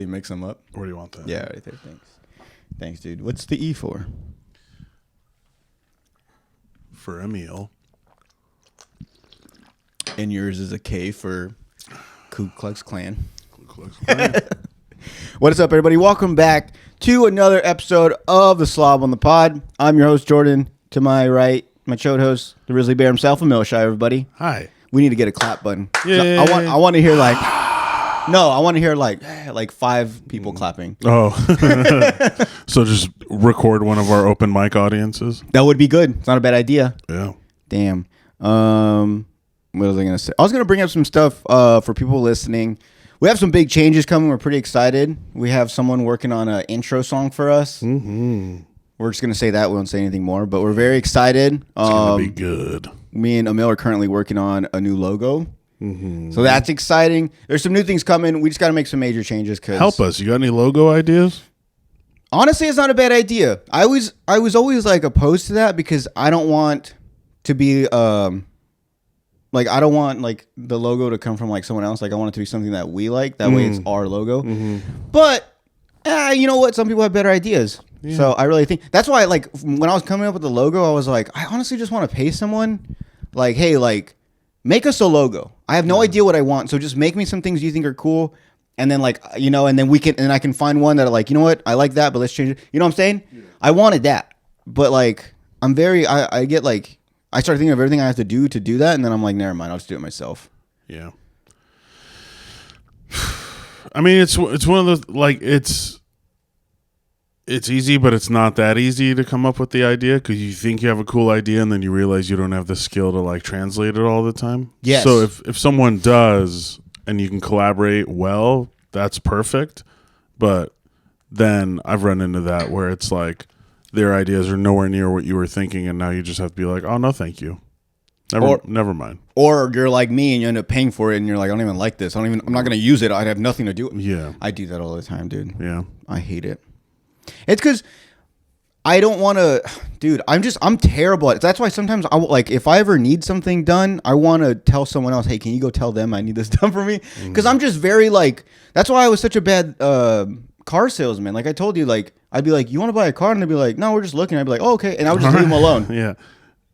You mix them up. Where do you want that? Yeah, right there. Thanks, dude. What's the E for? For EMIL. And yours is a K for Ku Klux Klan. Ku Klux Klan. What is up, everybody? Welcome back to another episode of The Slob on the Pod. I'm your host, Jordan. To my right, my chode host, the Grizzly Bear himself, EMIL Shy, everybody. Hi. We need to get a clap button. Yeah. So I want to hear I want to hear like 5 people clapping. Oh. So just record one of our open mic audiences. That would be good. It's not a bad idea. Yeah. Damn. What was I going to say? I was going to bring up some stuff for people listening. We have some big changes coming. We're pretty excited. We have someone working on an intro song for us. Mm-hmm. We're just going to say that. We won't say anything more, but we're very excited. It's going to be good. Me and EMIL are currently working on a new logo. Mm-hmm. So that's exciting. There's some new things coming. We just got to make some major changes. Help us. You got any logo ideas? Honestly, it's not a bad idea. I was always like opposed to that because I don't want to be I don't want like the logo to come from like someone else. Like I want it to be something that we like. That way it's our logo. Mm-hmm. But you know what? Some people have better ideas. Yeah. So I really think that's why like when I was coming up with the logo, I was like, I honestly just want to pay someone like, hey, like make us a logo. I have no idea what I want. So just make me some things you think are cool. And then like, and then I can find one that like, you know what? I like that, but let's change it. You know what I'm saying? Yeah. I wanted that. But like, I get like, I start thinking of everything I have to do that. And then I'm like, never mind. I'll just do it myself. Yeah. I mean, it's one of those, like, it's easy, but it's not that easy to come up with the idea because you think you have a cool idea and then you realize you don't have the skill to like translate it all the time. Yes. So if someone does and you can collaborate well, that's perfect. But then I've run into that where it's like their ideas are nowhere near what you were thinking and now you just have to be like, oh, no, thank you. Never mind. Or you're like me and you end up paying for it and you're like, I don't even like this. I'm not going to use it. I'd have nothing to do with it. Yeah. I do that all the time, dude. Yeah. I hate it. It's because I don't want to, dude, I'm terrible at it. That's why sometimes if I ever need something done, I want to tell someone else, hey, can you go tell them I need this done for me? Because I'm just very like, that's why I was such a bad car salesman. Like I told you, like, I'd be like, you want to buy a car? And they'd be like, no, we're just looking. I'd be like, oh, okay. And I would just leave them alone. Yeah.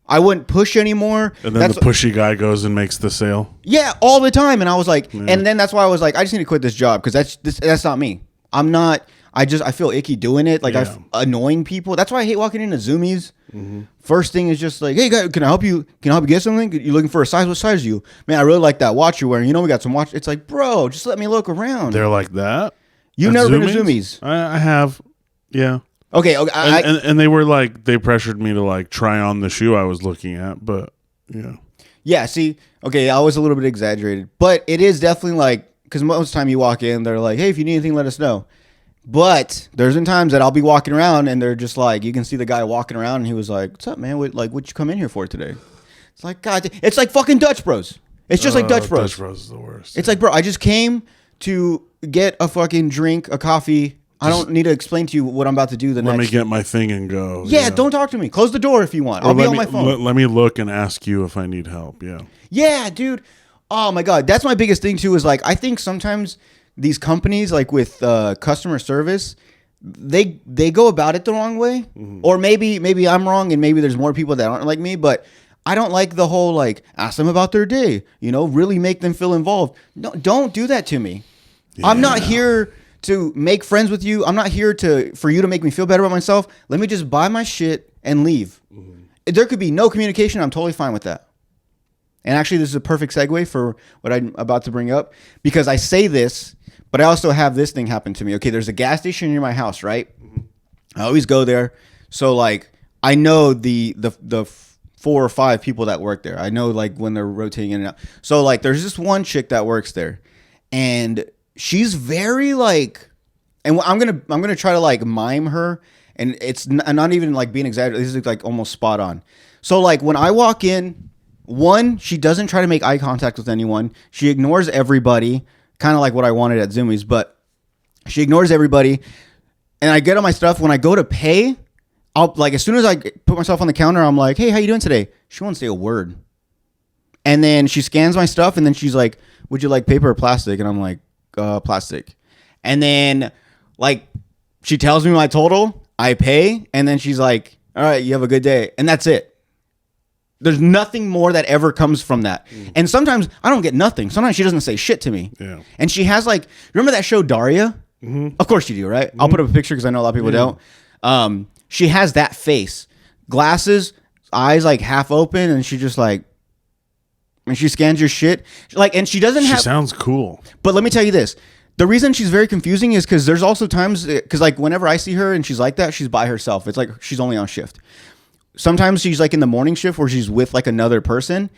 I wouldn't push anymore. And then the pushy guy goes and makes the sale. Yeah, all the time. And I was like, and then that's why I was like, I just need to quit this job because that's not me. I'm not. I feel icky doing it. Like annoying people. That's why I hate walking into Zoomies. Mm-hmm. First thing is just like, hey guys, can I help you? Can I help you get something? You looking for a size? What size are you? Man, I really like that watch you're wearing. You know we got some watch. It's like, bro, just let me look around. They're like that. You've never been to Zoomies? I have. Yeah. Okay. And they were like, they pressured me to like try on the shoe I was looking at, but yeah. Yeah. See. Okay. I was a little bit exaggerated, but it is definitely like because most of the time you walk in, they're like, hey, if you need anything, let us know. But there's been times that I'll be walking around and they're just like, you can see the guy walking around and he was like, what's up, man? What you come in here for today? It's like, God, it's like fucking Dutch Bros. It's just like Dutch Bros. Dutch Bros is the worst. It's like, bro, I just came to get a fucking drink, a coffee. I don't need to explain to you what I'm about to do the next. Let me get my thing and go. Yeah, don't talk to me. Close the door if you want. I'll be on my phone. Let me look and ask you if I need help. Yeah. Yeah, dude. Oh my God. That's my biggest thing too is like, I think sometimes these companies like with customer service, they go about it the wrong way. Mm-hmm. Or maybe I'm wrong and maybe there's more people that aren't like me, but I don't like the whole like ask them about their day, really make them feel involved. No, don't do that to me. Yeah. I'm not here to make friends with you. I'm not here for you to make me feel better about myself. Let me just buy my shit and leave. Mm-hmm. There could be no communication. I'm totally fine with that. And actually, this is a perfect segue for what I'm about to bring up because I say this, but I also have this thing happen to me. Okay, there's a gas station near my house, right? Mm-hmm. I always go there. So like, I know the 4 or 5 people that work there. I know like when they're rotating in and out. So like, there's this one chick that works there, and she's very like, and I'm gonna try to like mime her, and it's not even like being exaggerated. This is like almost spot on. So like when I walk in, one, she doesn't try to make eye contact with anyone. She ignores everybody, kind of like what I wanted at Zoomies, but she ignores everybody. And I get on my stuff. When I go to pay, I'll like as soon as I put myself on the counter, I'm like, hey, how you doing today? She won't say a word. And then she scans my stuff, and then she's like, would you like paper or plastic? And I'm like, plastic. And then like she tells me my total, I pay, and then she's like, all right, you have a good day. And that's it. There's nothing more that ever comes from that. And sometimes I don't get nothing. Sometimes she doesn't say shit to me. Yeah. And she has like, remember that show Daria? Of course you do, right? I'll put up a picture because I know a lot of people don't. She has that face, glasses, eyes like half open, and she just like, and she scans your shit. Like, and she doesn't have. She sounds cool. But let me tell you this. The reason she's very confusing is because there's also times, because like whenever I see her and she's like that, she's by herself. It's like she's only on shift. Sometimes she's like in the morning shift where she's with like another person,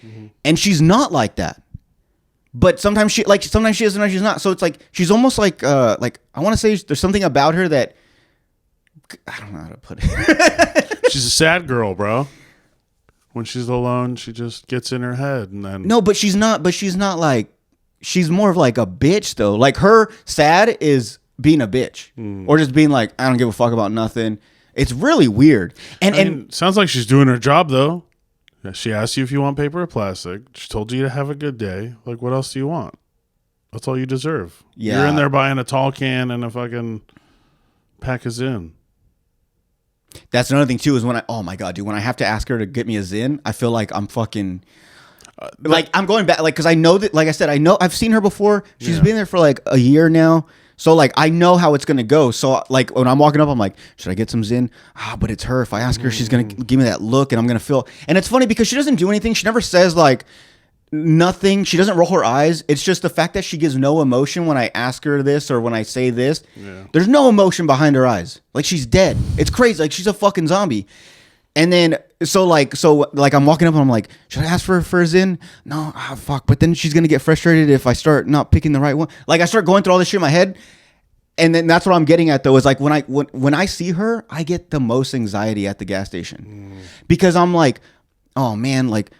and she's not like that. But sometimes she is, sometimes she's not. So it's like she's almost like I want to say there's something about her that I don't know how to put it. She's a sad girl, bro. When she's alone, she just gets in her head, and then No, but she's not. But she's not like. She's more of like a bitch though. Like her sad is being a bitch or just being like, I don't give a fuck about nothing. It's really weird. And sounds like she's doing her job though. She asked you if you want paper or plastic. She told you to have a good day. Like, what else do you want? That's all you deserve. Yeah. You're in there buying a tall can and a fucking pack of Zyn. that's another thing too is when oh my God, dude, when I have to ask her to get me a Zyn, I feel like I'm fucking like I'm going back, like, because I know that, like I said, I've seen her before. She's been there for like a year now. So like I know how it's gonna go. So like when I'm walking up, I'm like, should I get some Zyn? But it's her. If I ask her, she's gonna give me that look, and I'm gonna feel. And it's funny because she doesn't do anything. She never says like nothing. She doesn't roll her eyes. It's just the fact that she gives no emotion when I ask her this or when I say this. Yeah. There's no emotion behind her eyes. Like she's dead. It's crazy. Like she's a fucking zombie. And then so I'm walking up and I'm like, should I ask for a Zyn? No, fuck. But then she's gonna get frustrated if I start not picking the right one. Like I start going through all this shit in my head, and then that's what I'm getting at though. Is like when I see her, I get the most anxiety at the gas station because I'm like, oh man, like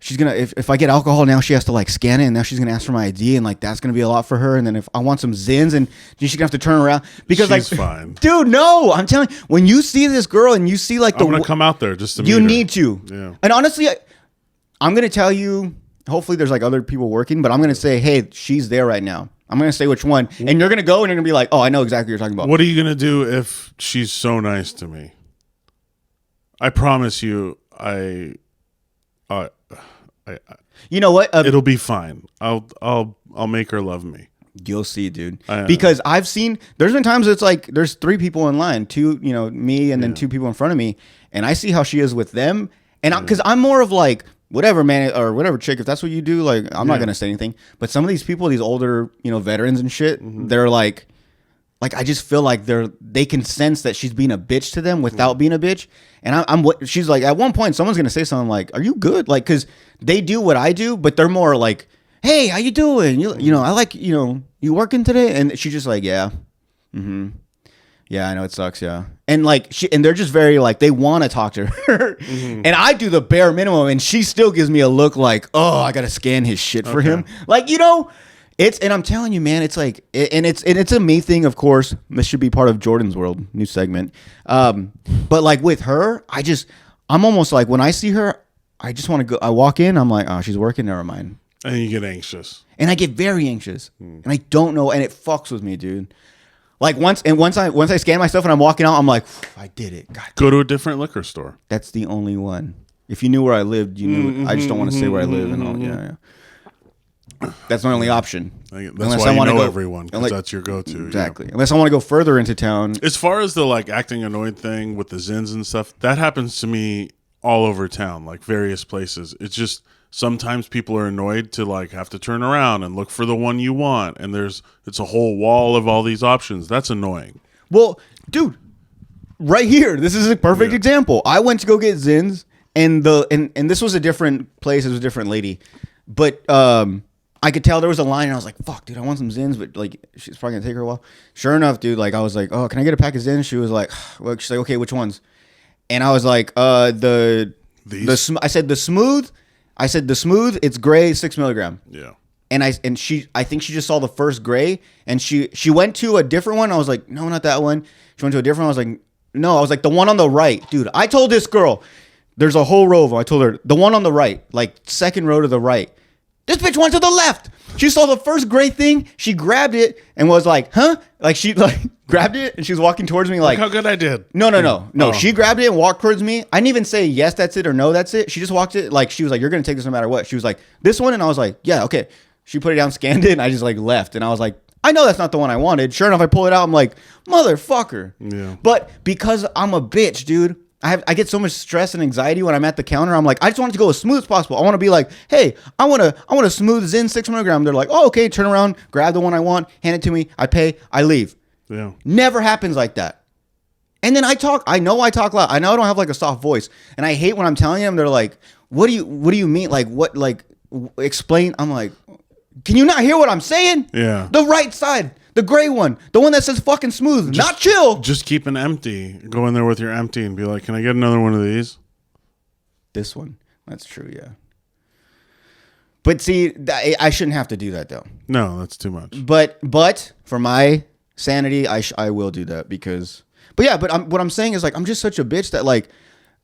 she's gonna if I get alcohol now, she has to like scan it, and now she's gonna ask for my ID, and like that's gonna be a lot for her. And then if I want some Zins, and she's gonna have to turn around because she's like, fine, dude. No, I'm telling you, when you see this girl and you see like I'm gonna come out there just to meet you her. Need to. Yeah. And honestly, I'm gonna tell you. Hopefully, there's like other people working, but I'm gonna say, hey, she's there right now. I'm gonna say which one, and you're gonna go and you're gonna be like, oh, I know exactly what you're talking about. What are you gonna do if she's so nice to me? I promise you, you know what? It'll be fine. I'll make her love me. You'll see, dude. Because I've seen there's been times it's like there's 3 people in line, 2, me, and then 2 people in front of me, and I see how she is with them, and because I'm more of like whatever man or whatever chick, if that's what you do, like I'm not gonna say anything. But some of these people, these older veterans and shit, they're like I just feel like they can sense that she's being a bitch to them without being a bitch. And she's like, at one point, someone's going to say something like, are you good? Like, cause they do what I do, but they're more like, hey, how you doing? You know, I like, you working today? And she's just like, yeah. Mm-hmm. Yeah, I know it sucks. Yeah. And like, and they're just very like, they want to talk to her. And I do the bare minimum, and she still gives me a look like, oh, I got to scan his shit for him. Like, and I'm telling you, man, it's like, and it's a me thing, of course. This should be part of Jordan's World, new segment. But like with her, I'm almost like when I see her, I just want to go. I walk in, I'm like, oh, she's working. Never mind. And you get anxious. And I get very anxious, and I don't know, and it fucks with me, dude. Like once I scan myself and I'm walking out, I'm like, I did it. God, go to a different liquor store. That's the only one. If you knew where I lived, you knew. I just don't want to say where I live and all. Yeah. That's my only option. That's unless why I want to know everyone, because that's your go-to. Exactly. Unless I want to go further into town. As far as the like acting annoyed thing with the Zins and stuff, that happens to me all over town, like various places. It's just sometimes people are annoyed to like have to turn around and look for the one you want, and it's a whole wall of all these options. That's annoying. Well, dude, right here, this is a perfect example. I went to go get Zins, and this was a different place. It was a different lady, but I could tell there was a line, and I was like, fuck, dude, I want some Zins, but like, she's probably gonna take her a while. Sure enough, dude, like, I was like, oh, can I get a pack of Zins? She was like, well, she's like, okay, which ones? And I was like, I said the smooth, it's gray, 6 milligram. Yeah. And I think she just saw the first gray, and she went to a different one. I was like, no, not that one. She went to a different one. I was like, no, I was like, the one on the right. Dude, I told this girl, there's a whole row of them. I told her, the one on the right, like second row to the right. This bitch went to the left. She saw the first gray thing. She grabbed it and was like, huh? Like she like grabbed it and she was walking towards me like. Look how good I did. No. Oh. She grabbed it and walked towards me. I didn't even say yes, that's it or no, that's it. She just walked it like she was like, you're going to take this no matter what. She was like, this one? And I was like, yeah, okay. She put it down, scanned it, and I just like left. And I was like, I know that's not the one I wanted. Sure enough, I pull it out. I'm like, motherfucker. Yeah. But because I'm a bitch, dude. I get so much stress and anxiety when I'm at the counter. I'm like, I just want it to go as smooth as possible. I want to be like, hey, I want a smooth Zyn 6 milligram. They're like, oh, okay, turn around, grab the one I want, hand it to me, I pay, I leave. Yeah. Never happens like that. And then I talk loud. I know I don't have like a soft voice. And I hate when I'm telling them, they're like, what do you mean? Like, what, like, explain. I'm like, can you not hear what I'm saying? Yeah. The right side. The gray one, the one that says fucking smooth, not chill. Just keep an empty. Go in there with your empty and be like, can I get another one of these? This one. That's true, yeah. But see, I shouldn't have to do that though. No, that's too much. But for my sanity, I will do that because. But yeah, what I'm saying is like I'm just such a bitch that like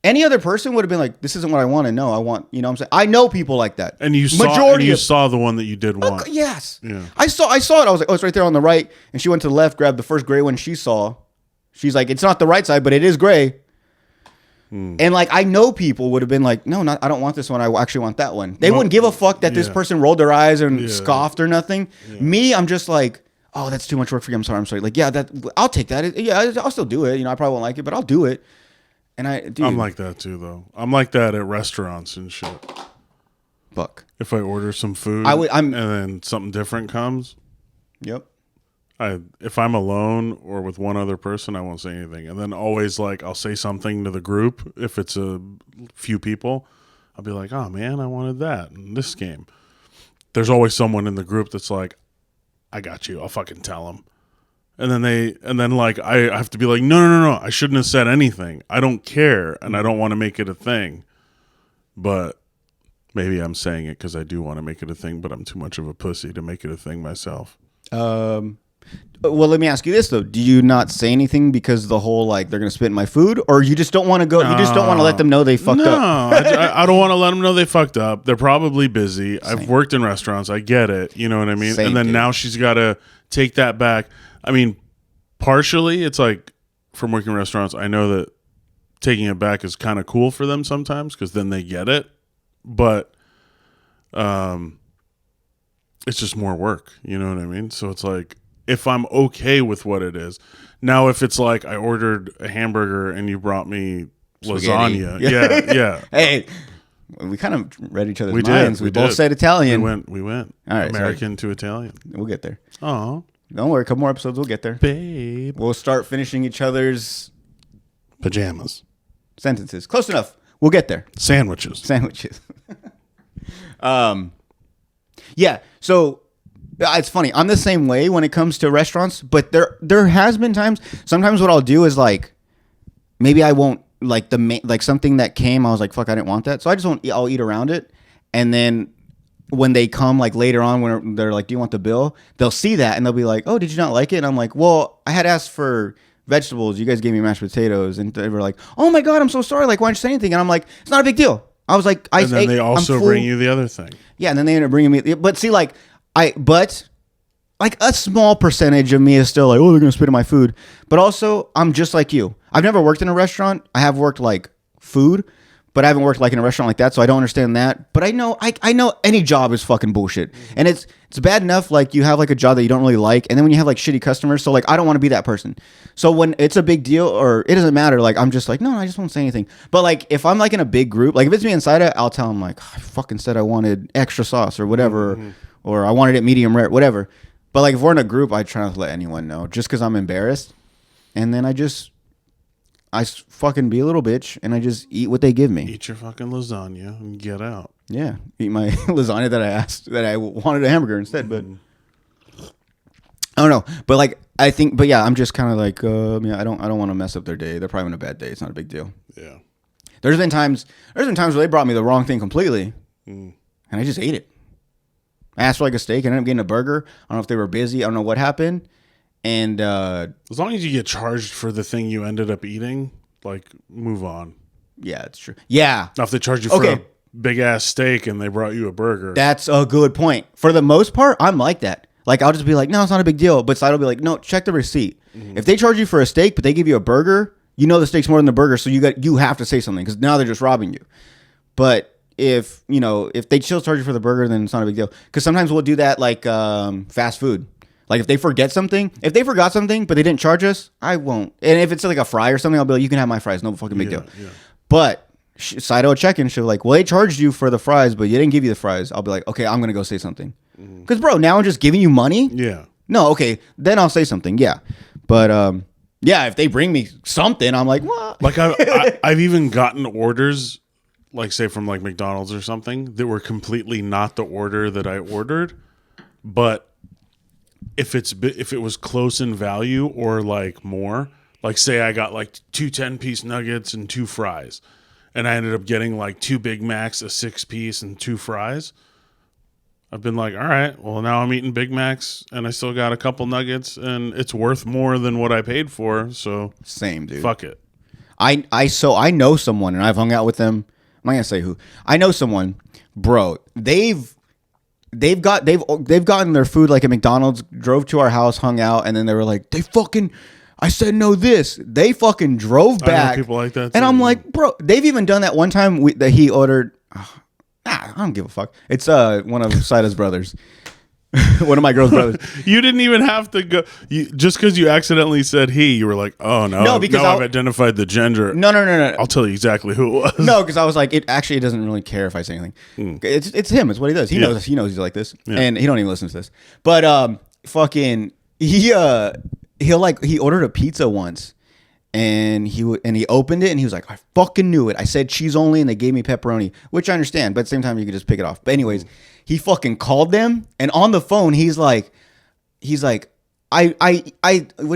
any other person would have been like, this isn't what I want to know. I want, you know what I'm saying? I know people like that. And you saw the one that you did want. Yes. Yeah. I saw it. I was like, oh, it's right there on the right. And she went to the left, grabbed the first gray one she saw. She's like, it's not the right side, but it is gray. And like, I know people would have been like, no, I don't want this one. I actually want that one. They wouldn't give a fuck that this person rolled their eyes and scoffed or nothing. Yeah. Me, I'm just like, oh, that's too much work for you. I'm sorry. Like, yeah, I'll take that. Yeah, I'll still do it. You know, I probably won't like it, but I'll do it. And I'm like that too, though. I'm like that at restaurants and shit. Fuck. If I order some food, and then something different comes. Yep. If I'm alone or with one other person, I won't say anything. And then always like I'll say something to the group if it's a few people. I'll be like, oh man, I wanted that in this game. There's always someone in the group that's like, I got you. I'll fucking tell them. And then like I have to be like, no, I shouldn't have said anything. I don't care, and I don't want to make it a thing. But maybe I'm saying it because I do want to make it a thing, but I'm too much of a pussy to make it a thing myself. Well, let me ask you this though: do you not say anything because the whole like they're gonna spit in my food, or you just don't want to go? You just don't want to let them know they fucked up. No, I don't want to let them know they fucked up. They're probably busy. Same. I've worked in restaurants. I get it. You know what I mean? Same, and then now she's got to take that back. I mean, partially, it's like from working in restaurants, I know that taking it back is kind of cool for them sometimes because then they get it. But it's just more work. You know what I mean? So it's like, if I'm okay with what it is. Now, if it's like I ordered a hamburger and you brought me lasagna. Yeah. Hey, we kind of read each other's minds. We both said Italian. We went. All right, American to Italian. We'll get there. Oh. Don't worry, a couple more episodes, we'll get there. Babe. We'll start finishing each other's pajamas. Sentences. Close enough. We'll get there. Sandwiches. Yeah, so it's funny. I'm the same way when it comes to restaurants, but there has been times. Sometimes what I'll do is like, maybe I won't like like something that came. I was like, fuck, I didn't want that, so I just won't. I'll eat around it, and then when they come like later on, when they're like, do you want the bill? They'll see that and they'll be like, oh, did you not like it? And I'm like, well, I had asked for vegetables. You guys gave me mashed potatoes, and they were like, oh my god, I'm so sorry. Like, why didn't you say anything? And I'm like, it's not a big deal. I was like, and then they also bring you the other thing. Yeah, and then they end up bringing me. But see, like a small percentage of me is still like, oh, they're gonna spit in my food. But also, I'm just like you. I've never worked in a restaurant. I have worked like food, but I haven't worked like in a restaurant like that, so I don't understand that. But I know any job is fucking bullshit, and it's bad enough like you have like a job that you don't really like, and then when you have like shitty customers, so like I don't want to be that person. So when it's a big deal or it doesn't matter, like I'm just like, no, I just won't say anything. But like if I'm like in a big group, like if it's me inside it, I'll tell them like, I fucking said I wanted extra sauce or whatever, or I wanted it medium rare, whatever. But like if we're in a group, I try not to let anyone know just because I'm embarrassed, and then I fucking be a little bitch and I just eat what they give me. Eat your fucking lasagna and get out. Yeah, eat my lasagna that I wanted a hamburger instead, but I don't know. But like but yeah, I'm just kind of like I don't want to mess up their day. They're probably having a bad day. It's not a big deal. Yeah. There's been times where they brought me the wrong thing completely, and I just ate it. I asked for like a steak and ended up getting a burger. I don't know if they were busy. I don't know what happened. And as long as you get charged for the thing you ended up eating, like move on. Yeah, it's true. Yeah. Now if they charge you for big ass steak and they brought you a burger. That's a good point. For the most part, I'm like that. Like, I'll just be like, no, it's not a big deal. But Side will be like, no, check the receipt. If they charge you for a steak, but they give you a burger, you know the steak's more than the burger, so you have to say something because now they're just robbing you. But if they still charge you for the burger, then it's not a big deal. Because sometimes we'll do that like fast food. Like if they forgot something, but they didn't charge us, I won't. And if it's like a fry or something, I'll be like, you can have my fries, no fucking big deal. Yeah. But Side will check in, she'll be like, well, they charged you for the fries, but you didn't give you the fries. I'll be like, okay, I'm gonna go say something. Because bro, now I'm just giving you money. Yeah. No, okay, then I'll say something. Yeah, but yeah, if they bring me something, I'm like, what? Like I've even gotten orders, like say from like McDonald's or something, that were completely not the order that I ordered. But if it was close in value or like more, like say I got like 2 10-piece nuggets and 2 fries, and I ended up getting like 2 Big Macs, a 6-piece, and 2 fries. I've been like, all right, well, now I'm eating Big Macs and I still got a couple nuggets and it's worth more than what I paid for. So same, dude. Fuck it. I know someone and I've hung out with them. I'm not gonna say who. I know someone, bro. They've gotten their food like at McDonald's, drove to our house, hung out, and then they were like, I said no this. They fucking drove back. I know people like that too. And I'm like, bro, they've even done that one time that he ordered. I don't give a fuck. It's one of Sida's brothers. One of my girl's brothers. You didn't even have to go. Just because you accidentally said he, you were like, oh no. No, because I've identified the gender. No. I'll tell you exactly who it was. No, because I was like, it doesn't really care if I say anything. It's him. It's what he does. He knows he's like this, and he don't even listen to this. But fucking he ordered a pizza once. And he opened it and he was like, I fucking knew it. I said cheese only and they gave me pepperoni, which I understand, but at the same time you could just pick it off. But anyways, he fucking called them and on the phone he's like, what do you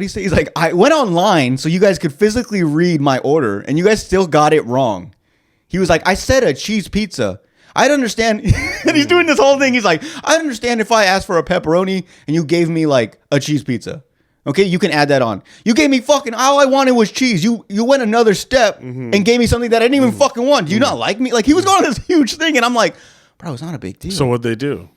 say? He's like, I went online so you guys could physically read my order and you guys still got it wrong. He was like, I said a cheese pizza. I'd understand. And he's doing this whole thing. He's like, I'd understand if I asked for a pepperoni and you gave me like a cheese pizza. Okay, you can add that on. You gave me fucking, all I wanted was cheese. You went another step and gave me something that I didn't even fucking want. Do you not like me? Like, he was going on this huge thing, and I'm like, bro, it's not a big deal. So what'd they do?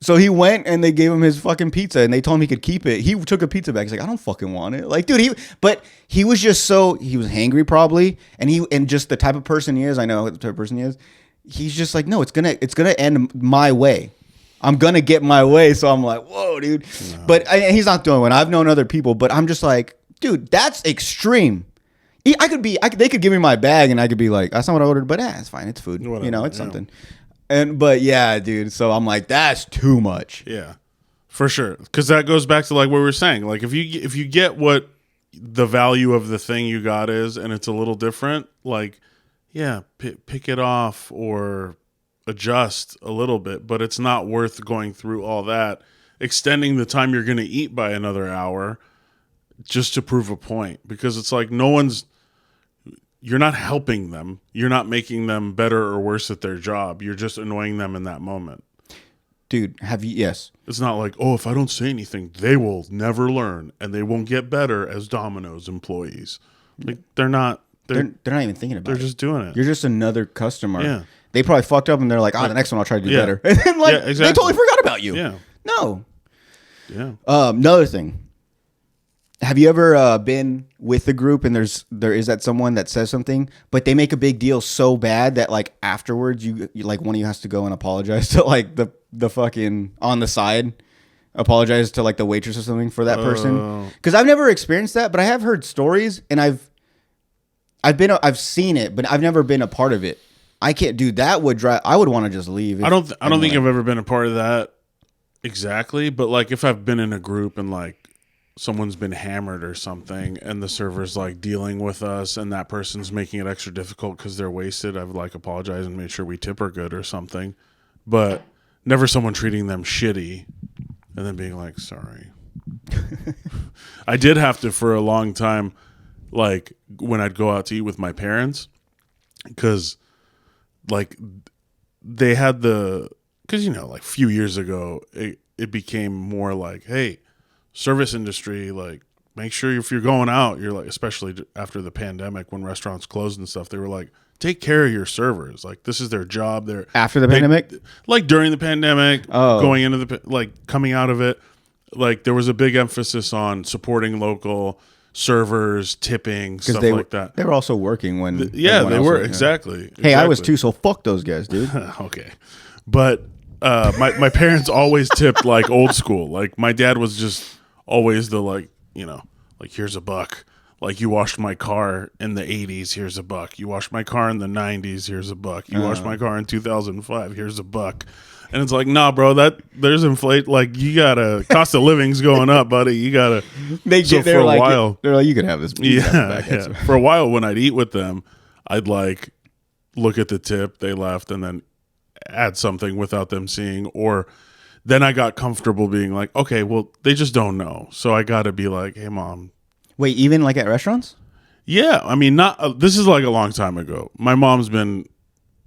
So he went, and they gave him his fucking pizza, and they told him he could keep it. He took a pizza back. He's like, I don't fucking want it. Like, dude, he was just he was hangry probably, and just the type of person he is, I know the type of person he is, he's just like, no, it's gonna end my way. I'm going to get my way. So I'm like, whoa, dude. No. But he's not the only one. I've known other people, but I'm just like, dude, that's extreme. They could give me my bag and I could be like, that's not what I ordered, but it's fine. It's food. Whatever, it's something. But yeah, dude. So I'm like, that's too much. Yeah, for sure. Because that goes back to like what we were saying. Like if you get what the value of the thing you got is and it's a little different, like, yeah, pick it off or adjust a little bit, but it's not worth going through all that, extending the time you're going to eat by another hour just to prove a point, because it's like you're not helping them. You're not making them better or worse at their job. You're just annoying them in that moment. Dude, yes. It's not like, oh, if I don't say anything, they will never learn and they won't get better as Domino's employees. Like they're not even thinking about it. They're just doing it. You're just another customer. Yeah. They probably fucked up and they're like, the next one I'll try to do better. And then exactly. They totally forgot about you. Yeah. No. Yeah. Another thing. Have you ever been with a group and there is that someone that says something, but they make a big deal so bad that like afterwards you like one of you has to go and apologize to like the fucking on the side, apologize to like the waitress or something for that person? Because I've never experienced that, but I have heard stories and I've seen it, but I've never been a part of it. I can't do that. I would want to just leave. I don't think I've ever been a part of that exactly, but like if I've been in a group and like someone's been hammered or something and the server's like dealing with us and that person's making it extra difficult because they're wasted, I've like apologized and made sure we tip her good or something, but never someone treating them shitty and then being like, sorry. I did have to for a long time, like when I'd go out to eat with my parents, because like they had because like a few years ago it became more like, hey, service industry, like make sure if you're going out, you're like, especially after the pandemic when restaurants closed and stuff, they were like, take care of your servers. Like, this is their job. They're After the pandemic? Like during the pandemic, Oh. going into the, like coming out of it, like there was a big emphasis on supporting local servers, tipping, stuff like that. They were also working when. Yeah, everyone they else were. was, Exactly. Hey, I was too, so fuck those guys, dude. Okay. But my parents always tipped like old school. Like my dad was just always the like, you know, like here's a buck. Like you washed my car in the 80s, here's a buck. You washed my car in the 90s, here's a buck. You washed my car in 2005, here's a buck. And it's like, nah, bro, there's inflate. Like you gotta cost of living's going up, buddy. You gotta. They're a like, while, they're like, you can have this. yeah. For a while, when I'd eat with them, I'd like look at the tip they left and then add something without them seeing, or then I got comfortable being like, okay, well, they just don't know, so I gotta be like, hey, mom. Wait, even like at restaurants? Yeah, I mean, not. This is like a long time ago. My mom's been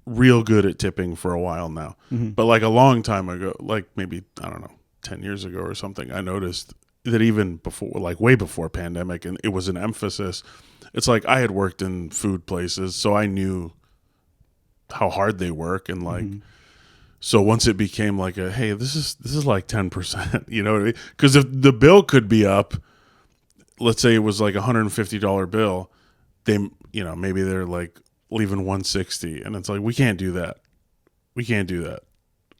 real good at tipping for a while now, but like a long time ago, like maybe I don't know, 10 years ago or something, I noticed that even before, like way before pandemic, and it was an emphasis. It's like I had worked in food places, so I knew how hard they work, and like so once it became like a hey, this is like 10%, you know what I mean? Because if the bill could be up, let's say it was like $150 bill, they, you know, maybe they're like leaving 160, and it's like we can't do that.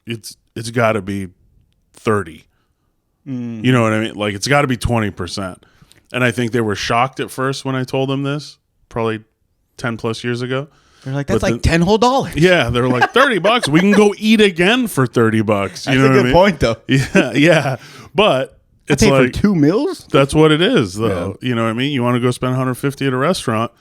It's got to be 30. You know what I mean? Like it's got to be 20%. And I think they were shocked at first when I told them this, probably 10 plus years ago. They're like, that's like $10 whole. Yeah, they're like $30. We can go eat again for $30. You That's know a what I good mean? point, though. Yeah. But it's I pay like for 2 meals. that's what it is, though. Yeah. You know what I mean? You want to go spend $150 at a restaurant?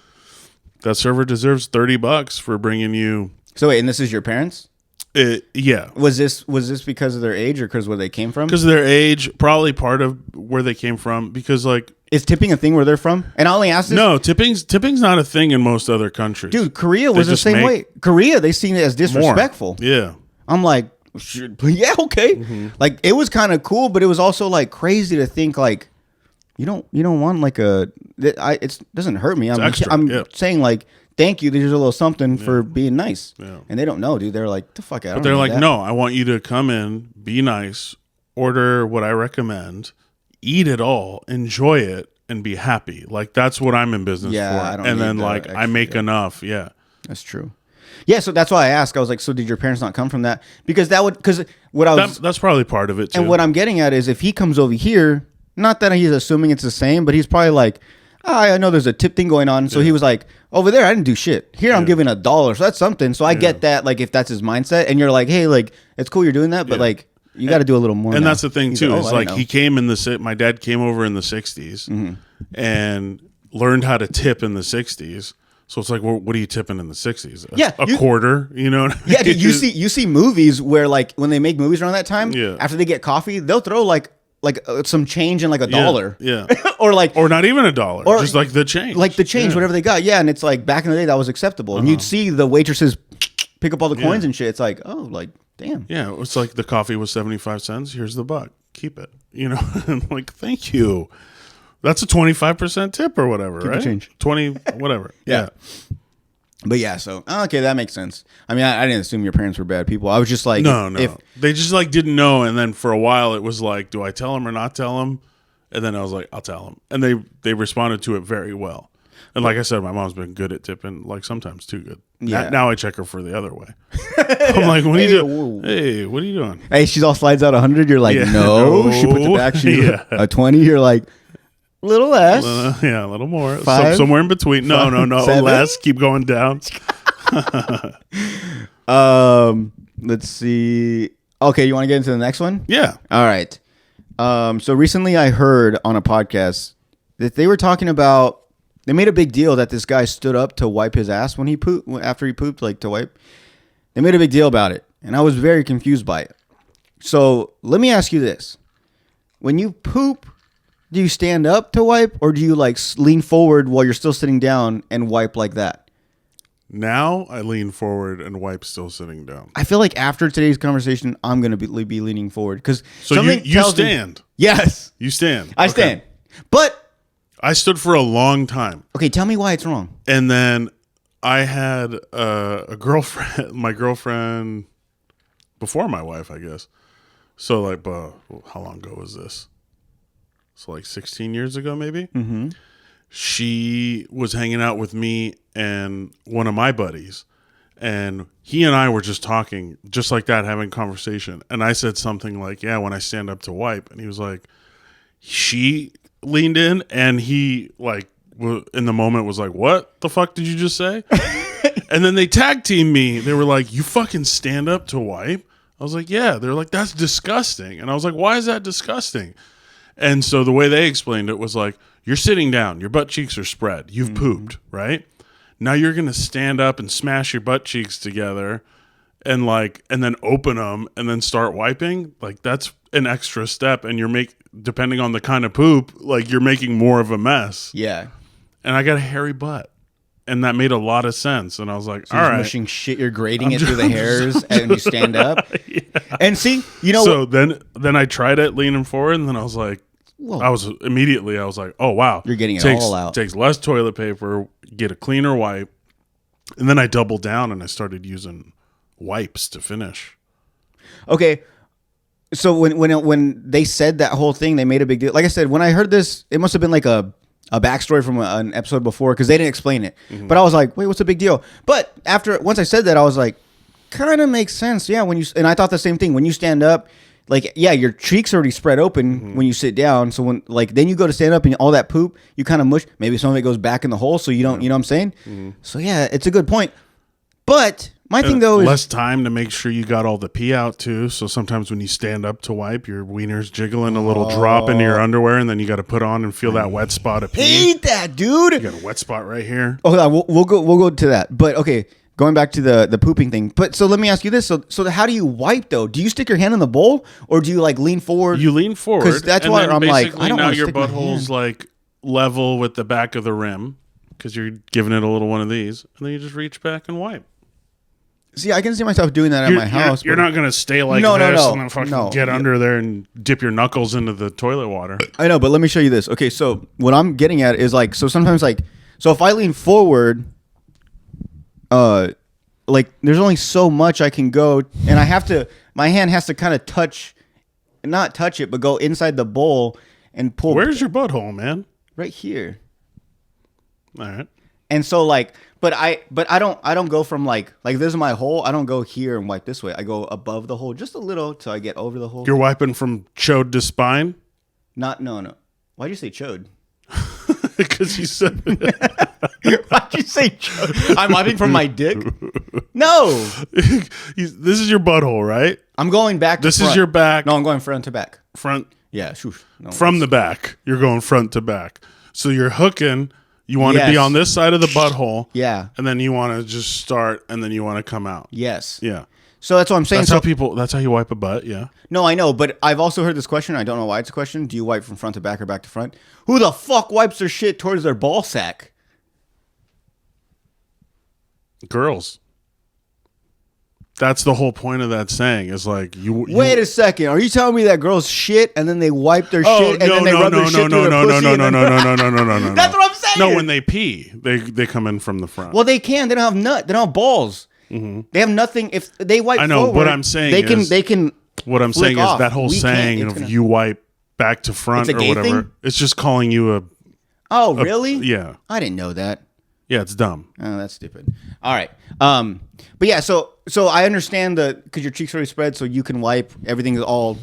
That server deserves $30 for bringing you. So wait, and this is your parents? Yeah. Was this because of their age or because where they came from? Because of their age, probably part of where they came from. Because like, is tipping a thing where they're from? And I only ask this. No, tipping's not a thing in most other countries. Dude, Korea was the same way. Korea, they seen it as disrespectful. More. Yeah. I'm like, yeah, okay. Like it was kind of cool, but it was also like crazy to think like you don't want like it doesn't hurt me. I'm saying like thank you. There's a little something for being nice. Yeah. And they don't know, dude. They're like, the fuck out. But they're like, no, I want you to come in, be nice, order what I recommend, eat it all, enjoy it, and be happy. Like that's what I'm in business for. I don't and then like I make enough. Yeah. That's true. Yeah, so that's why I asked. I was like, so did your parents not come from that? Because that's probably part of it too. And what I'm getting at is if he comes over here, not that he's assuming it's the same, but he's probably like, I know there's a tip thing going on. So he was like, over there, I didn't do shit. Here, I'm giving $1. So that's something. So I get that, like, if that's his mindset, and you're like, hey, like, it's cool you're doing that, but like, you got to do a little more. And that's the thing too. Is like he came in my dad came over in the 60s and learned how to tip in the 60s. So it's like, well, what are you tipping in the 60s? A quarter, you know what I mean? Yeah, dude, you see movies where like when they make movies around that time, after they get coffee, they'll throw like some change in like $1. Yeah. or not even $1. Or just like the change. Like the change, whatever they got. Yeah, and it's like back in the day that was acceptable. And you'd see the waitresses pick up all the coins and shit. It's like, oh, like damn. Yeah, it's like the coffee was 75 cents. Here's the buck. Keep it. You know, and like, thank you. That's a 25% tip or whatever, Keep right? the change. 20, whatever. Yeah. But yeah, so okay, that makes sense. I mean, I didn't assume your parents were bad people. I was just like, no, they just like didn't know, and then for a while it was like, do I tell them or not tell them? And then I was like, I'll tell them, and they responded to it very well. And like I said, my mom's been good at tipping, like sometimes too good. Yeah. Now I check her for the other way. I'm like, what are you doing? Hey, what are you doing? Hey, she's all slides out 100. You're like, no. She puts it back. She's a 20. You're like, a little less. A little more. 5, somewhere in between. No, 7? Less. Keep going down. Let's see. Okay, you want to get into the next one? Yeah. All right. So recently I heard on a podcast that they were talking about, they made a big deal that this guy stood up to wipe his ass when he pooped, after he pooped, like to wipe. They made a big deal about it, and I was very confused by it. So let me ask you this. When you poop, do you stand up to wipe, or do you like lean forward while you're still sitting down and wipe like that? Now I lean forward and wipe still sitting down. I feel like after today's conversation, I'm going to be leaning forward. Because so you stand. Yes. You stand. I stand. But I stood for a long time. Okay, tell me why it's wrong. And then I had a girlfriend, my girlfriend before my wife, I guess. So like, how long ago was this? So like 16 years ago, maybe. Mm-hmm. She was hanging out with me and one of my buddies, and he and I were just talking, just like that, having conversation. And I said something like, "Yeah, when I stand up to wipe," and he was like, she leaned in, and he like in the moment was like, "What the fuck did you just say?" And then they tag teamed me. They were like, "You fucking stand up to wipe?" I was like, "Yeah." They're like, "That's disgusting." And I was like, "Why is that disgusting?" And so the way they explained it was like, you're sitting down, your butt cheeks are spread, you've pooped, right? Now you're going to stand up and smash your butt cheeks together and then open them and then start wiping. Like, that's an extra step, and depending on the kind of poop, like, you're making more of a mess. Yeah. And I got a hairy butt. And that made a lot of sense. And I was like, So all you're right. mushing shit, you're grating it through the hairs and you stand up. Yeah. And see, you know. So then I tried it leaning forward, and then I was like, Whoa. I was like, oh, wow. You're getting it all out. Takes less toilet paper, get a cleaner wipe. And then I doubled down and I started using wipes to finish. Okay. So when they said that whole thing, they made a big deal. Like I said, when I heard this, it must have been like a backstory from an episode before, because they didn't explain it. Mm-hmm. But I was like, wait, what's the big deal? But once I said that, I was like, kind of makes sense. Yeah. And I thought the same thing. When you stand up, like, yeah, your cheeks already spread open when you sit down. So then you go to stand up and all that poop, you kind of mush. Maybe some of it goes back in the hole, so you don't, you know what I'm saying? Mm-hmm. So yeah, it's a good point. But my thing though is less time to make sure you got all the pee out too. So sometimes when you stand up to wipe, your wiener's jiggling, a little drop into your underwear, and then you got to put on and feel that wet spot of pee. Hate that, dude. You got a wet spot right here. Oh, we'll go to that. But okay, going back to the pooping thing. But so let me ask you this: so how do you wipe though? Do you stick your hand in the bowl, or do you like lean forward? You lean forward, because that's why I'm like, I don't now want to your stick my butthole's hand. like level with the back of the rim because you're giving it a little one of these, and then you just reach back and wipe. See, I can see myself doing that at my house. You're not going to stay like No, this no. and then fucking get under there and dip your knuckles into the toilet water. I know, but let me show you this. Okay, so what I'm getting at is like, so sometimes like, so if I lean forward, like there's only so much I can go, and my hand has to kind of not touch it, but go inside the bowl and pull. Where's your butthole, man? Right here. All right. And so like, but I don't go from like this is my hole. I don't go here and wipe this way. I go above the hole just a little till I get over the hole. You're wiping from chode to spine? No. Why'd you say chode? Because you said Why'd you say chode? I'm wiping from my dick? No. This is your butthole, right? I'm going back to This front. is your back. No, I'm going front to back. Front. Yeah, shoosh. No, From the back. You're going front to back. So you're hooking. You want to be on this side of the butthole. Yeah. And then you want to just start, and then you want to come out. Yes. Yeah. So that's what I'm saying. That's how you wipe a butt, yeah. No, I know, but I've also heard this question. I don't know why it's a question. Do you wipe from front to back or back to front? Who the fuck wipes their shit towards their ball sack? Girls. That's the whole point of that saying is like you Wait a second. Are you telling me that girls shit and then they wipe their shit and then they rub their shit through their pussy? No. That's what I'm saying. No, when they pee, they come in from the front. Well, they can. They don't have nut. They don't have balls. Mm-hmm. They have nothing. If they wipe, I know. forward, What I'm saying they can. What I'm saying is off. that whole saying of you wipe back to front It's a or gay whatever. thing? It's just calling you a. Oh, really? Yeah. I didn't know that. Yeah, it's dumb. Oh, that's stupid. All right. But yeah, so I understand because your cheeks are already spread, so you can wipe. Everything is all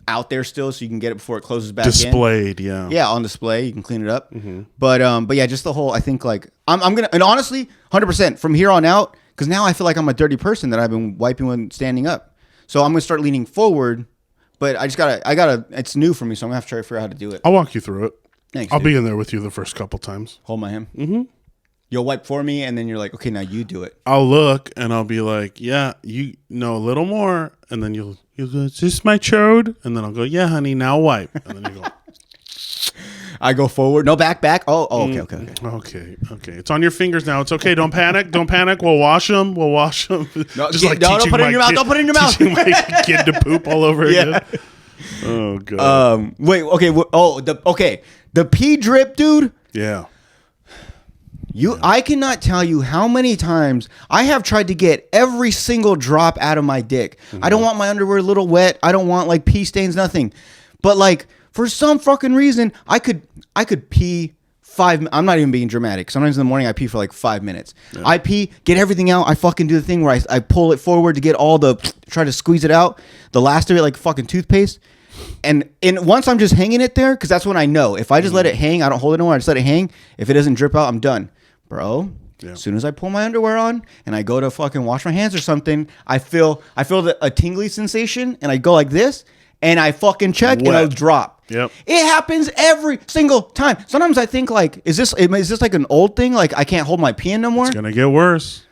out there still, so you can get it before it closes back Displayed, in. yeah. Yeah, on display, you can clean it up. Mm-hmm. But yeah, just the whole. I think like I'm gonna, and honestly, 100% from here on out, because now I feel like I'm a dirty person that I've been wiping when standing up. So I'm gonna start leaning forward, but I gotta. It's new for me, so I'm gonna have to try to figure out how to do it. I'll walk you through it. Thanks. I'll dude. be in there with you the first couple times. Hold my hand. Mm-hmm. You'll wipe for me, and then you're like, okay, now you do it. I'll look and I'll be like, yeah, you know a little more, and then you'll go, is this my chode? And then I'll go, yeah, honey, now wipe. And then you go. I go forward. No, back. Oh, okay. Okay. It's on your fingers now. It's okay. Don't panic. We'll wash them. No, Just don't put it in your mouth. Don't put it in your mouth. Teaching my kid to poop all over again. Oh god. Wait. Okay. The pee drip, dude. Yeah. I cannot tell you how many times I have tried to get every single drop out of my dick. I don't want my underwear a little wet. I don't want like pee stains, nothing. But like for some fucking reason, I could pee 5. I'm not even being dramatic. Sometimes in the morning I pee for like 5 minutes. Yeah. I pee, get everything out. I fucking do the thing where I pull it forward to get all try to squeeze it out. The last of it like fucking toothpaste. And once I'm just hanging it there, because that's when I know. If I just let it hang, I don't hold it anymore. I just let it hang. If it doesn't drip out, I'm done. Bro, as soon as I pull my underwear on and I go to fucking wash my hands or something, I feel a tingly sensation and I go like this and I fucking check and I'll drop. Yep. It happens every single time. Sometimes I think like, is this like an old thing? Like I can't hold my pee in no more? It's going to get worse.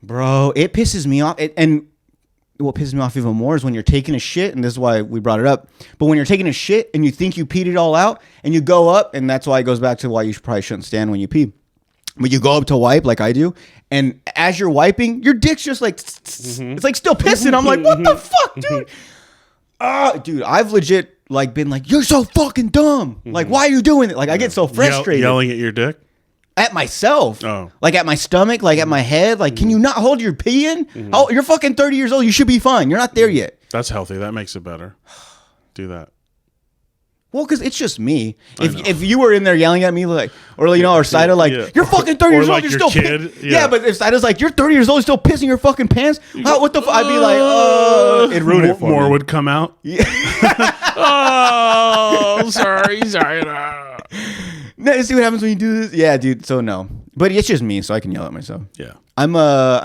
Bro, it pisses me off. And what pisses me off even more is when you're taking a shit, and this is why we brought it up, but when you're taking a shit and you think you peed it all out and you go up, and that's why it goes back to why you probably shouldn't stand when you pee. But you go up to wipe like I do, and as you're wiping, your dick's just like, it's like still pissing. I'm like, what the fuck, dude? Dude, I've legit like been like, you're so fucking dumb. Like, why are you doing it? Like, I get so frustrated. Yelling at your dick? At myself. Like at my stomach, like at my head. Like, can you not hold your pee in? Oh, you're fucking 30 years old. You should be fine. You're not there yet. That's healthy. That makes it better. Do that. Well, because it's just me. If you were in there yelling at me, like, or you know, or Saida, like, you're fucking 30 years old, you're still kid. Yeah, but if Saida's like, you're 30 years old, you're still pissing your fucking pants. What the? I'd be like, it ruined it for me. More would come out. Yeah. Oh, sorry, No, see what happens when you do this? Yeah, dude. So no, but it's just me, so I can yell at myself. Yeah, I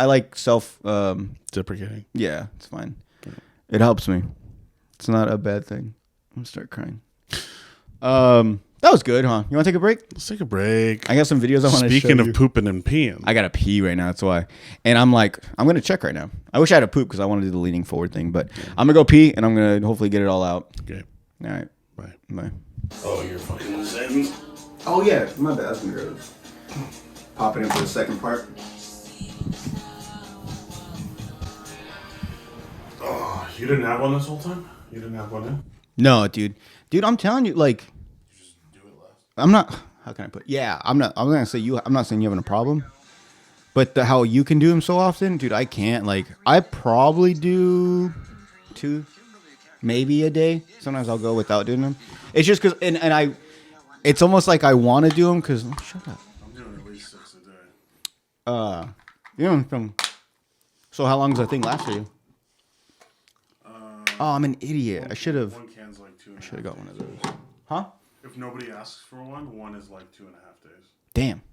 like self deprecating. Yeah, it's fine. It helps me. It's not a bad thing. I'm gonna start crying. That was good, huh? You want to take a break? Let's take a break. I got some videos I want to show you. Speaking of pooping and peeing, I gotta pee right now. That's why. And I'm like, I'm gonna check right now. I wish I had a poop because I want to do the leaning forward thing, but I'm gonna go pee and I'm gonna hopefully get it all out. Okay. All right. Bye. Oh, you're fucking zen. Oh yeah, my bad. That's gonna pop it in for the second part. Oh, you didn't have one this whole time? You didn't have one in? No, dude, I'm telling you, like, you just do it last. I'm not. How can I put? Yeah, I'm not. I'm gonna say you. I'm not saying you having a problem, but how you can do them so often, dude, I can't. Like, I probably do 2, maybe a day. Sometimes I'll go without doing them. It's just because, and I. It's almost like I want to do them because. Shut up. I'm doing at least 6 a day. So how long does that thing last for you? Oh, I'm an idiot. I should have. One can's like 2.5 days. I should have got one of those. Huh? If nobody asks for one is like 2.5 days. Damn.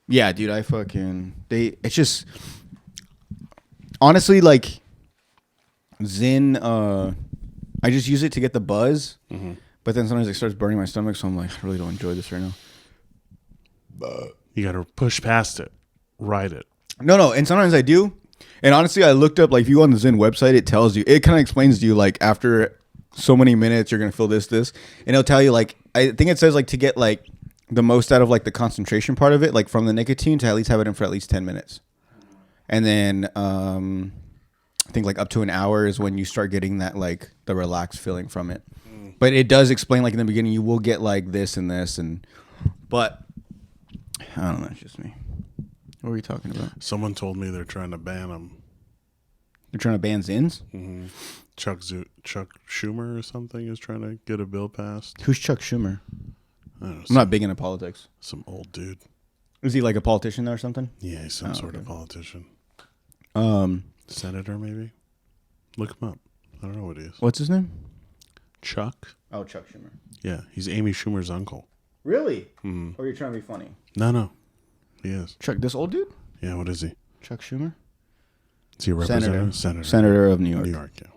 Yeah, dude, I fucking it's just honestly like Zyn, I just use it to get the buzz, but then sometimes it starts burning my stomach, so I'm like, I really don't enjoy this right now. You gotta push past it. Ride it. No, and sometimes I do. And honestly, I looked up, like, if you go on the Zyn website, it tells you, it kind of explains to you, like, after so many minutes, you're going to feel this. And it'll tell you, like, I think it says, like, to get, like, the most out of, like, the concentration part of it, like, from the nicotine, to at least have it in for at least 10 minutes. And then I think, like, up to an hour is when you start getting that, like, the relaxed feeling from it. But it does explain, like, in the beginning, you will get, like, this and this. But, I don't know, it's just me. What were you talking about? Someone told me they're trying to ban them. They're trying to ban Zyns? Mm-hmm. Chuck Schumer or something is trying to get a bill passed. Who's Chuck Schumer? I'm not big into politics. Some old dude. Is he like a politician or something? Yeah, he's some sort of politician. Senator, maybe? Look him up. I don't know what he is. What's his name? Chuck. Oh, Chuck Schumer. Yeah, he's Amy Schumer's uncle. Really? Mm-hmm. Or you're trying to be funny? No. He is. Chuck, this old dude? Yeah, what is he? Chuck Schumer? Is he a representative? Senator of New York. New York, yeah.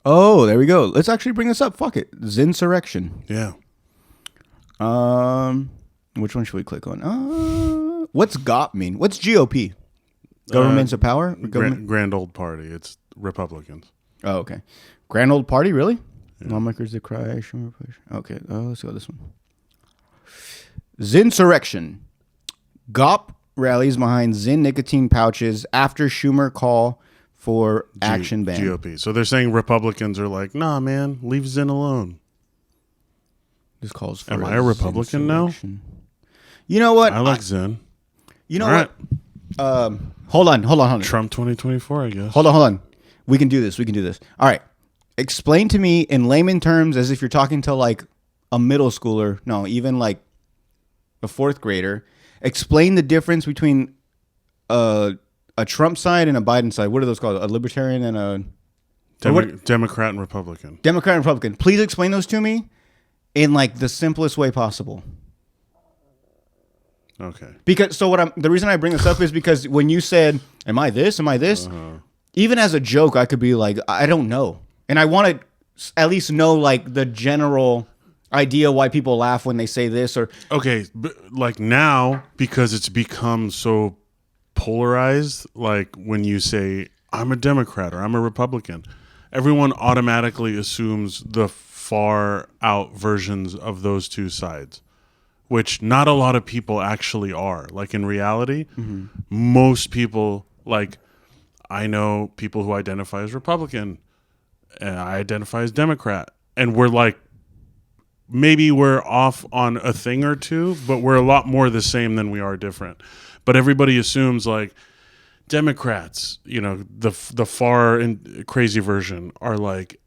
Oh, there we go. Let's actually bring this up. Fuck it. Zinsurrection. Yeah. Which one should we click on? What's GOP mean? What's GOP? Governments of Power? Grand Old Party. It's Republicans. Oh, okay. Grand Old Party, really? Yeah. Lawmakers decry Schumer push. Okay, let's go this one. Zinsurrection. GOP rallies behind Zyn nicotine pouches after Schumer call for action ban. GOP. So they're saying Republicans are like, nah, man, leave Zyn alone. This calls for. Am I a Republican now? You know what? I like Zen. You know All what? Hold on. Trump 2024, I guess. Hold on. We can do this. All right. Explain to me in layman terms, as if you're talking to like a middle schooler. No, even like a fourth grader. Explain the difference between a Trump side and a Biden side. What are those called? A libertarian and a Democrat and Republican. Democrat and Republican. Please explain those to me in like the simplest way possible. Okay. Because the reason I bring this up is because when you said, "Am I this? Am I this?" Even as a joke, I could be like, "I don't know," and I want to at least know like the general idea why people laugh when they say this or. Okay, like now because it's become so polarized. Like when you say I'm a Democrat or I'm a Republican, everyone automatically assumes the far out versions of those two sides, which not a lot of people actually are. Like in reality, most people, like I know people who identify as Republican and I identify as Democrat, and we're like, maybe we're off on a thing or two, but we're a lot more the same than we are different. But everybody assumes like Democrats, you know, the far and crazy version are like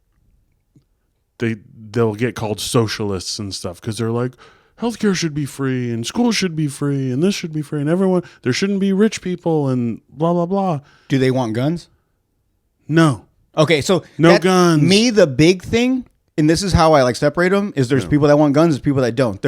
they'll get called socialists and stuff because they're like healthcare should be free and schools should be free and this should be free and everyone there shouldn't be rich people and blah blah blah. Do they want guns? No. Okay, so no guns. Me, the big thing, and this is how I like separate them, is there's people that want guns, there's people that don't.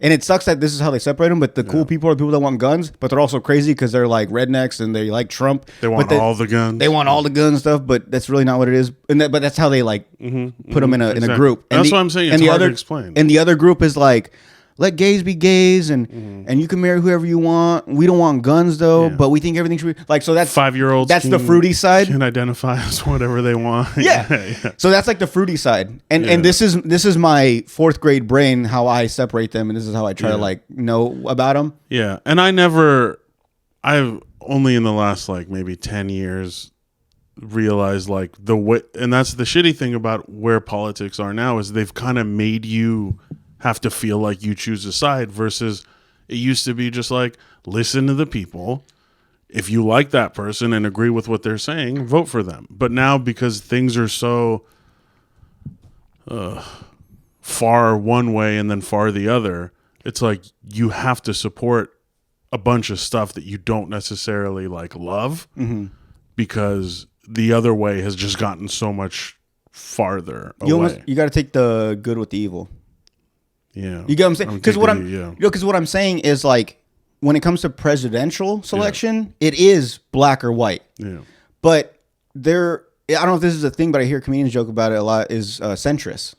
And it sucks that this is how they separate them, but the cool people are the people that want guns, but they're also crazy because they're like rednecks and they like Trump. They want all the guns. They want all the gun stuff, but that's really not what it is. But that's how they like put them in a group. And that's what I'm saying. It's hard to explain. And the other group is like, let gays be gays and you can marry whoever you want. We don't want guns though, but we think everything should be like, so that's 5-year-olds. That's the fruity side. Can identify as whatever they want. Yeah. So that's like the fruity side. And this is my fourth grade brain, how I separate them. And this is how I try to like know about them. Yeah. And I've only in the last like maybe 10 years realized like the way, and that's the shitty thing about where politics are now is they've kind of made you have to feel like you choose a side versus it used to be just like listen to the people. If you like that person and agree with what they're saying, vote for them. But now because things are so far one way and then far the other, it's like you have to support a bunch of stuff that you don't necessarily like love because the other way has just gotten so much farther away. You got to take the good with the evil. Yeah, you get what I'm saying? Because what I'm saying is like when it comes to presidential selection, it is black or white. Yeah, but I don't know if this is a thing, but I hear comedians joke about it a lot. Is centrist?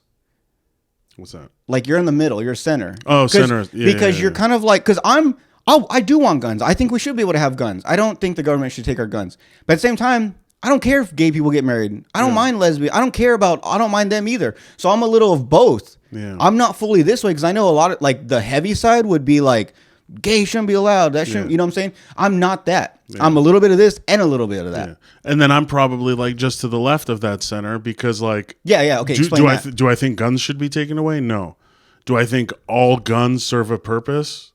What's that? Like you're in the middle, you're center. Oh, center. Yeah, because you're kind of like I do want guns. I think we should be able to have guns. I don't think the government should take our guns. But at the same time, I don't care if gay people get married. I don't mind lesbian. I don't mind them either. So I'm a little of both. Yeah. I'm not fully this way because I know a lot of like the heavy side would be like gay shouldn't be allowed. That shouldn't, you know what I'm saying? I'm not that. Yeah. I'm a little bit of this and a little bit of that. Yeah. And then I'm probably like just to the left of that center because like okay. Do I think guns should be taken away? No. Do I think all guns serve a purpose?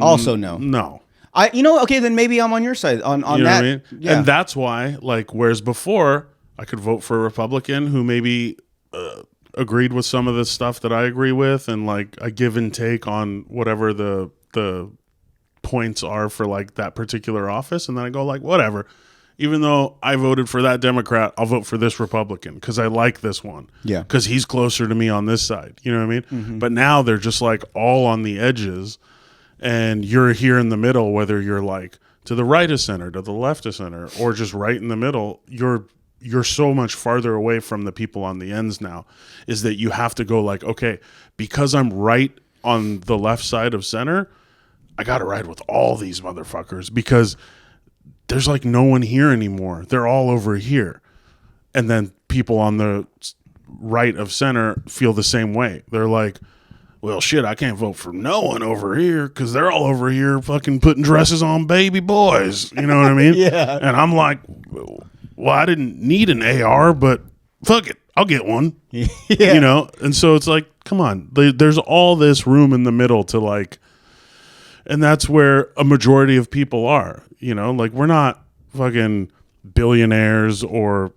Also no. No. Then maybe I'm on your side on that. What I mean? Yeah. And that's why, like, whereas before I could vote for a Republican who maybe agreed with some of the stuff that I agree with, and like a give and take on whatever the points are for like that particular office, and then I go like, whatever. Even though I voted for that Democrat, I'll vote for this Republican because I like this one. Yeah, because he's closer to me on this side. You know what I mean? Mm-hmm. But now they're just like all on the edges. And you're here in the middle, whether you're like to the right of center, to the left of center, or just right in the middle, you're so much farther away from the people on the ends now, is that you have to go like, okay, because I'm right on the left side of center, I got to ride with all these motherfuckers because there's like no one here anymore. They're all over here. And then people on the right of center feel the same way. They're like, well, shit, I can't vote for no one over here because they're all over here fucking putting dresses on baby boys. You know what I mean? Yeah. And I'm like, well, I didn't need an AR, but fuck it. I'll get one. Yeah. You know? And so it's like, come on. There's all this room in the middle to like, and that's where a majority of people are, you know? Like, we're not fucking billionaires or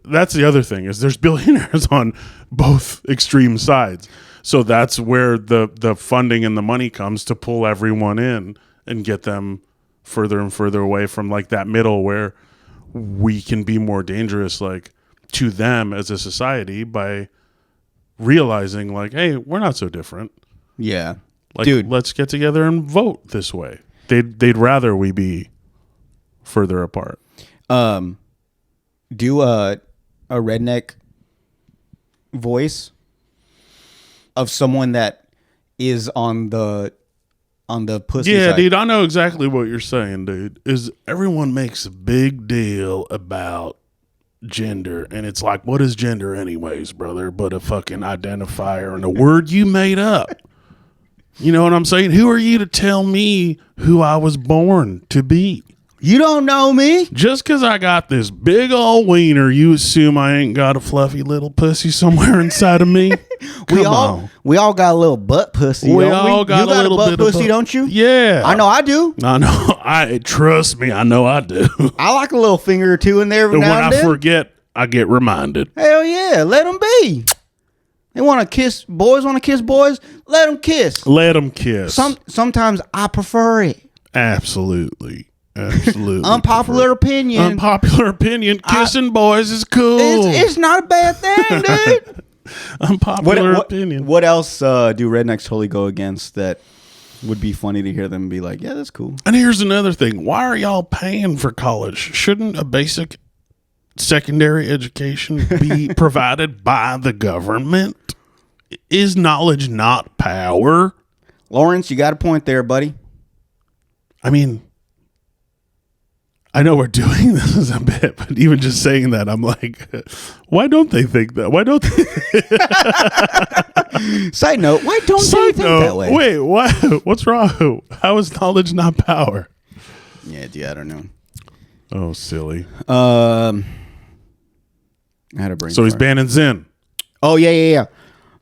that's the other thing is there's billionaires on both extreme sides. So that's where the funding and the money comes to pull everyone in and get them further and further away from like that middle where we can be more dangerous like to them as a society by realizing like, hey, we're not so different. Yeah. Like, dude, let's get together and vote this way. They'd rather we be further apart. Do a redneck voice of someone that is on the pussy side. Dude, I know exactly what you're saying, dude. Is everyone makes a big deal about gender, and it's like, what is gender anyways, brother, but a fucking identifier and a word you made up. You know what I'm saying? Who are you to tell me who I was born to be? You don't know me. Just because I got this big old wiener, you assume I ain't got a fluffy little pussy somewhere inside of me? We all got a little butt pussy. We all got you a little butt bit pussy, of don't you? Yeah. I know I do. I know. Trust me, I know I do. I like a little finger or two in there every And now when and I then. forget, I get reminded. Hell yeah, let them be. They want to kiss boys. Want to kiss boys? Let them kiss. Let them kiss. Sometimes I prefer it. Absolutely. Unpopular opinion. Unpopular opinion. Kissing boys is cool. It's not a bad thing, dude. Unpopular opinion. What else do rednecks totally go against that would be funny to hear them be like, yeah, that's cool. And here's another thing. Why are y'all paying for college? Shouldn't a basic secondary education be provided by the government? Is knowledge not power? Lawrence, you got a point there, buddy. I mean, I know we're doing this as a bit, but even just saying that, I'm like, why don't they think that? Why don't they? Side note, why don't they think that way? Wait, what? What's wrong? How is knowledge not power? Yeah, dude, I don't know. Oh, silly. I had a brain So he's fart. banning Zyn. Oh, yeah.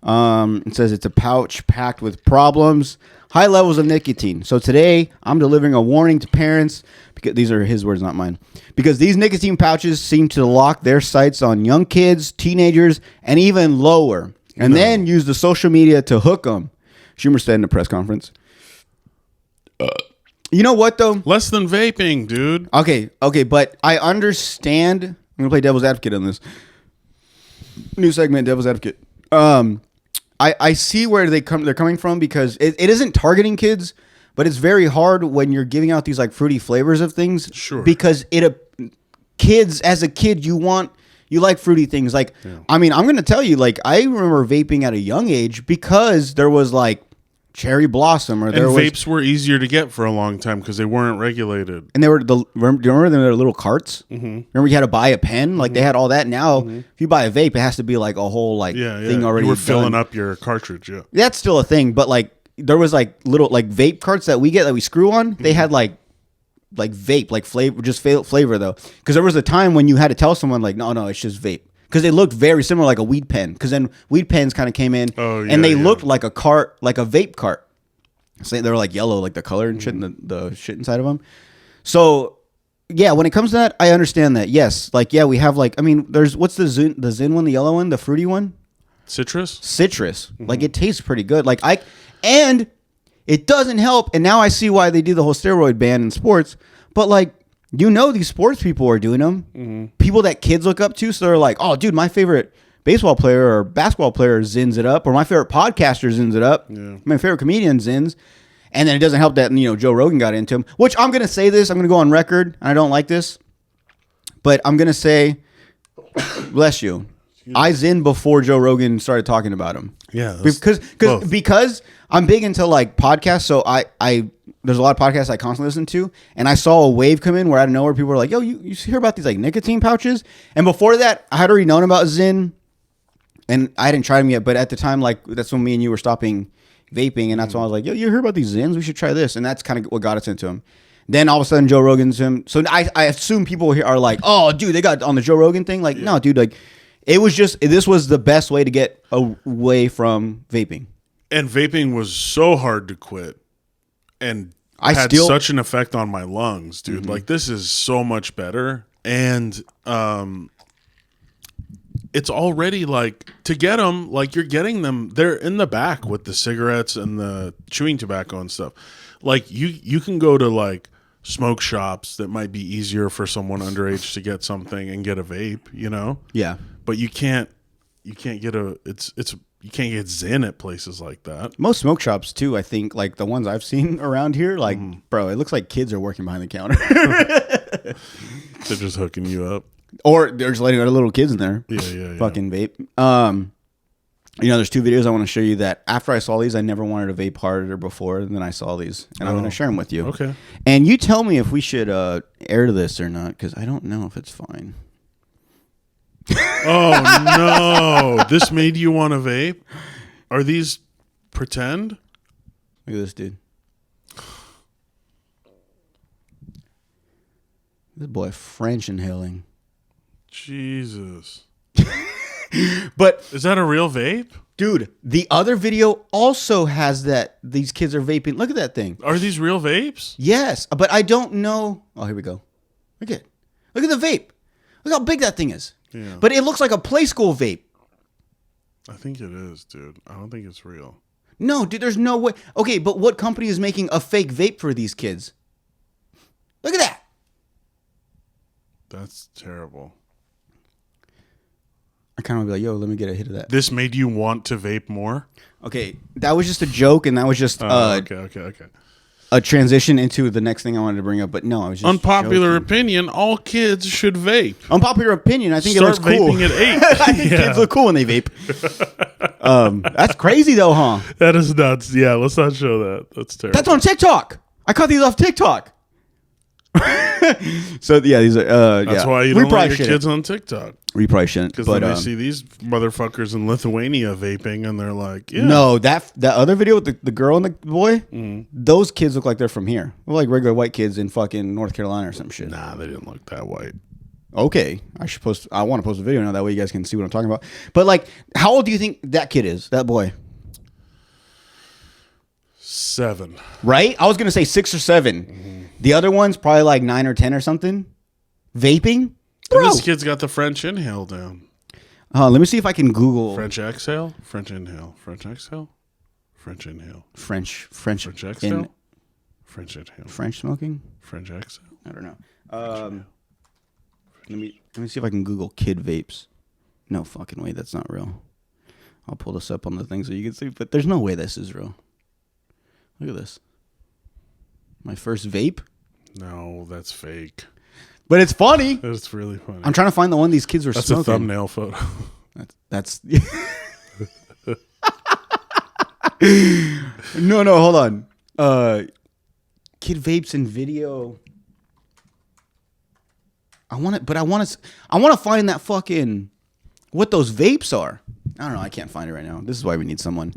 It says it's a pouch packed with problems, high levels of nicotine. So today I'm delivering a warning to parents, because these are his words, not mine, because these nicotine pouches seem to lock their sights on young kids, teenagers, and even lower, and then use the social media to hook them. Schumer said in a press conference. You know what, though? Less than vaping, dude. Okay, but I understand. I'm going to play devil's advocate on this. New segment, devil's advocate. I see where they're coming from, because it isn't targeting kids, but it's very hard when you're giving out these like fruity flavors of things. Sure. Because kids, as a kid, you like fruity things. Like, yeah. I mean, I'm gonna tell you, like, I remember vaping at a young age because there was like cherry blossom, or there was vapes were easier to get for a long time because they weren't regulated. And they were do you remember there were little carts? Mm-hmm. Remember you had to buy a pen? Like, they had all that. Now, if you buy a vape, it has to be like a whole thing already. You were filling done. up your cartridge. Yeah, that's still a thing. But like, there was like little like vape carts that we get that we screw on. They had like vape, like flavor, just flavor though. Because there was a time when you had to tell someone like, no, it's just vape. Because they looked very similar, like a weed pen. Because then weed pens kind of came in, and they looked like a cart, like a vape cart. So they were like yellow, like the color and shit, and the shit inside of them. So yeah, when it comes to that, I understand that. Yes, like we have like, I mean, there's what's the Zyn one, the yellow one, the fruity one, citrus. Mm-hmm. Like, it tastes pretty good. Like and it doesn't help. And now I see why they do the whole steroid ban in sports. But like, these sports people are doing them. Mm-hmm. People that kids look up to, so they're like, oh, dude, my favorite baseball player or basketball player zins it up, or my favorite podcaster zins it up. Yeah. My favorite comedian zins. And then it doesn't help that, Joe Rogan got into him, which I'm going to say this. I'm going to go on record, and I don't like this, but I'm going to say, bless you. I zinned before Joe Rogan started talking about him. Yeah. Because I'm big into like podcasts. So I there's a lot of podcasts I constantly listen to, and I saw a wave come in where out of nowhere people were like, yo, you hear about these like nicotine pouches? And before that, I had already known about Zyn, and I hadn't tried them yet. But at the time, like, that's when me and you were stopping vaping, and that's when I was like, yo, you heard about these Zyns? We should try this. And that's kind of what got us into them. Then all of a sudden Joe Rogan's him. So I assume people here are like, oh, dude, they got on the Joe Rogan thing. Like, no, dude, like, This was the best way to get away from vaping. And vaping was so hard to quit, and had such an effect on my lungs, dude. Like, this is so much better. And it's already, like, to get them, like, you're getting them, they're in the back with the cigarettes and the chewing tobacco and stuff. Like, you can go to, like, smoke shops that might be easier for someone underage to get something and get a vape, you know? Yeah. But you can't get you can't get Zyn at places like that. Most smoke shops too, I think, like the ones I've seen around here, like, bro, it looks like kids are working behind the counter. They're just hooking you up. Or they're just letting other little kids in there. Yeah. Fucking vape. You know, there's 2 videos I want to show you that after I saw these, I never wanted to vape harder before, and then I saw these, and I'm going to share them with you. Okay. And you tell me if we should air this or not, because I don't know if it's fine. Oh, no. This made you want to vape? Are these pretend? Look at this, dude. This boy French inhaling. Jesus. But is that a real vape? Dude, the other video also has that these kids are vaping. Look at that thing. Are these real vapes? Yes, but I don't know. Oh, here we go. Look at the vape. Look how big that thing is. Yeah. But it looks like a play school vape. I think it is, dude. I don't think it's real. No, dude, there's no way. Okay, but what company is making a fake vape for these kids? Look at that. That's terrible. I kind of be like, yo, let me get a hit of that. This made you want to vape more? Okay, that was just a joke, and that was just okay. A transition into the next thing I wanted to bring up. But no, I was just unpopular joking. opinion. All kids should vape. Unpopular opinion. I think Start it looks cool. vaping at 8. I think kids look cool when they vape. That's crazy though, huh? That is nuts. Yeah, let's not show that. That's terrible. That's on TikTok. I caught these off TikTok. So yeah, these are. That's why you don't let your kids on TikTok. We probably shouldn't. Because then they see these motherfuckers in Lithuania vaping, and they're like, yeah. No, that other video with the girl and the boy, those kids look like they're from here. They're like regular white kids in fucking North Carolina or some shit. Nah, they didn't look that white. Okay, I want to post a video now. That way you guys can see what I'm talking about. But like, how old do you think that kid is? That boy? 7. Right? I was gonna say 6 or 7. The other one's probably like 9 or 10 or something. Vaping. Bro. This kid's got the French inhale down. Let me see if I can Google French exhale, French inhale, French exhale, French inhale, French exhale, French inhale, French smoking, French exhale. I don't know. Let me see if I can Google kid vapes. No fucking way, that's not real. I'll pull this up on the thing so you can see, but there's no way this is real. Look at this. My first vape? No, that's fake. But it's funny. It's really funny. I'm trying to find the one these kids were smoking. That's a thumbnail photo. That's No, hold on. Kid vapes and video. I want to find that fucking what those vapes are. I don't know. I can't find it right now. This is why we need someone.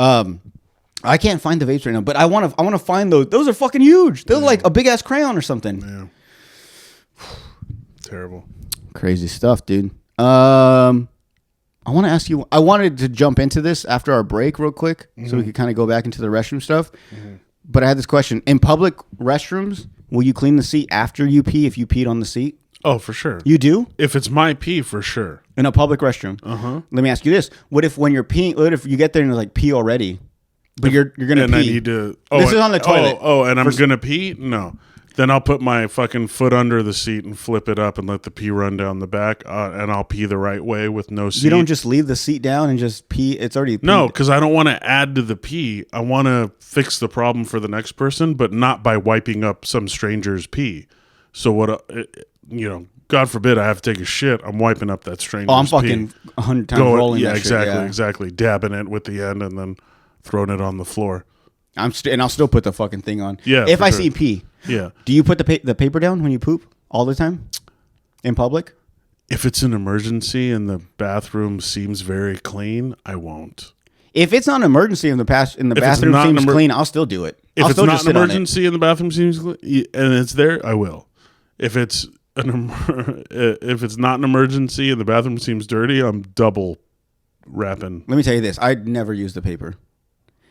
I can't find the vapes right now, but I want to find those. Those are fucking huge. They're like a big ass crayon or something. Yeah. Terrible. Crazy stuff, dude. I want to ask you. I wanted to jump into this after our break real quick, so we could kind of go back into the restroom stuff. But I had this question: in public restrooms, will you clean the seat after you pee if you peed on the seat? Oh, for sure. You do? If it's my pee, for sure. In a public restroom. Let me ask you this: what if when you're peeing? What if you get there and it's like pee already, but you're gonna and pee? I need to. This is on the toilet. And I'm gonna pee? No. Then I'll put my fucking foot under the seat and flip it up and let the pee run down the back, and I'll pee the right way with no seat. You don't just leave the seat down and just pee. It's already peed. No, because I don't want to add to the pee. I want to fix the problem for the next person, but not by wiping up some stranger's pee. So what? God forbid I have to take a shit. I'm wiping up that stranger's pee. I'm fucking 100 times rolling. Yeah, that exactly, shit, exactly. Dabbing it with the end and then throwing it on the floor. And I'll still put the fucking thing on. Yeah, if I see pee. Yeah. Do you put the paper down when you poop all the time in public? If it's an emergency and the bathroom seems very clean, I won't. If it's not an emergency and the bathroom seems clean, I'll still do it. If I'll it's still not just an sit on it. emergency and the bathroom seems clean and it's there, I will. If it's if it's not an emergency and the bathroom seems dirty, I'm double wrapping. Let me tell you this: I never use the paper.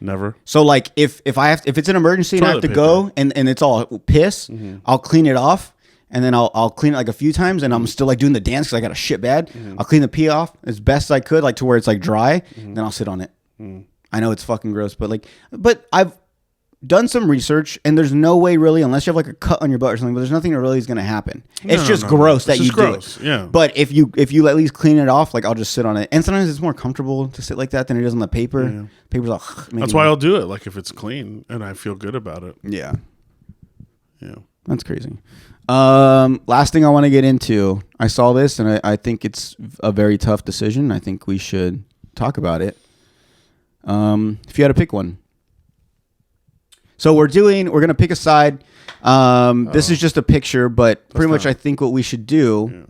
Never. So like if it's an emergency and I have to go and it's all piss, I'll clean it off. And then I'll clean it like a few times, and I'm still like doing the dance because I got a shit bad. I'll clean the pee off as best I could, like to where it's like dry. Then I'll sit on it. I know it's fucking gross, but I've done some research, and there's no way really, unless you have like a cut on your butt or something, but there's nothing that really is going to happen. It's just gross that you do it. Yeah. But if you at least clean it off, like I'll just sit on it, and sometimes it's more comfortable to sit like that than it is on the paper. Yeah. Paper's like that's why I'll do it. Like if it's clean and I feel good about it. Yeah. Yeah. That's crazy. Last thing I want to get into, I saw this and I think it's a very tough decision. I think we should talk about it. If you had to pick one. So we're going to pick a side. This is just a picture, but pretty much I think what we should do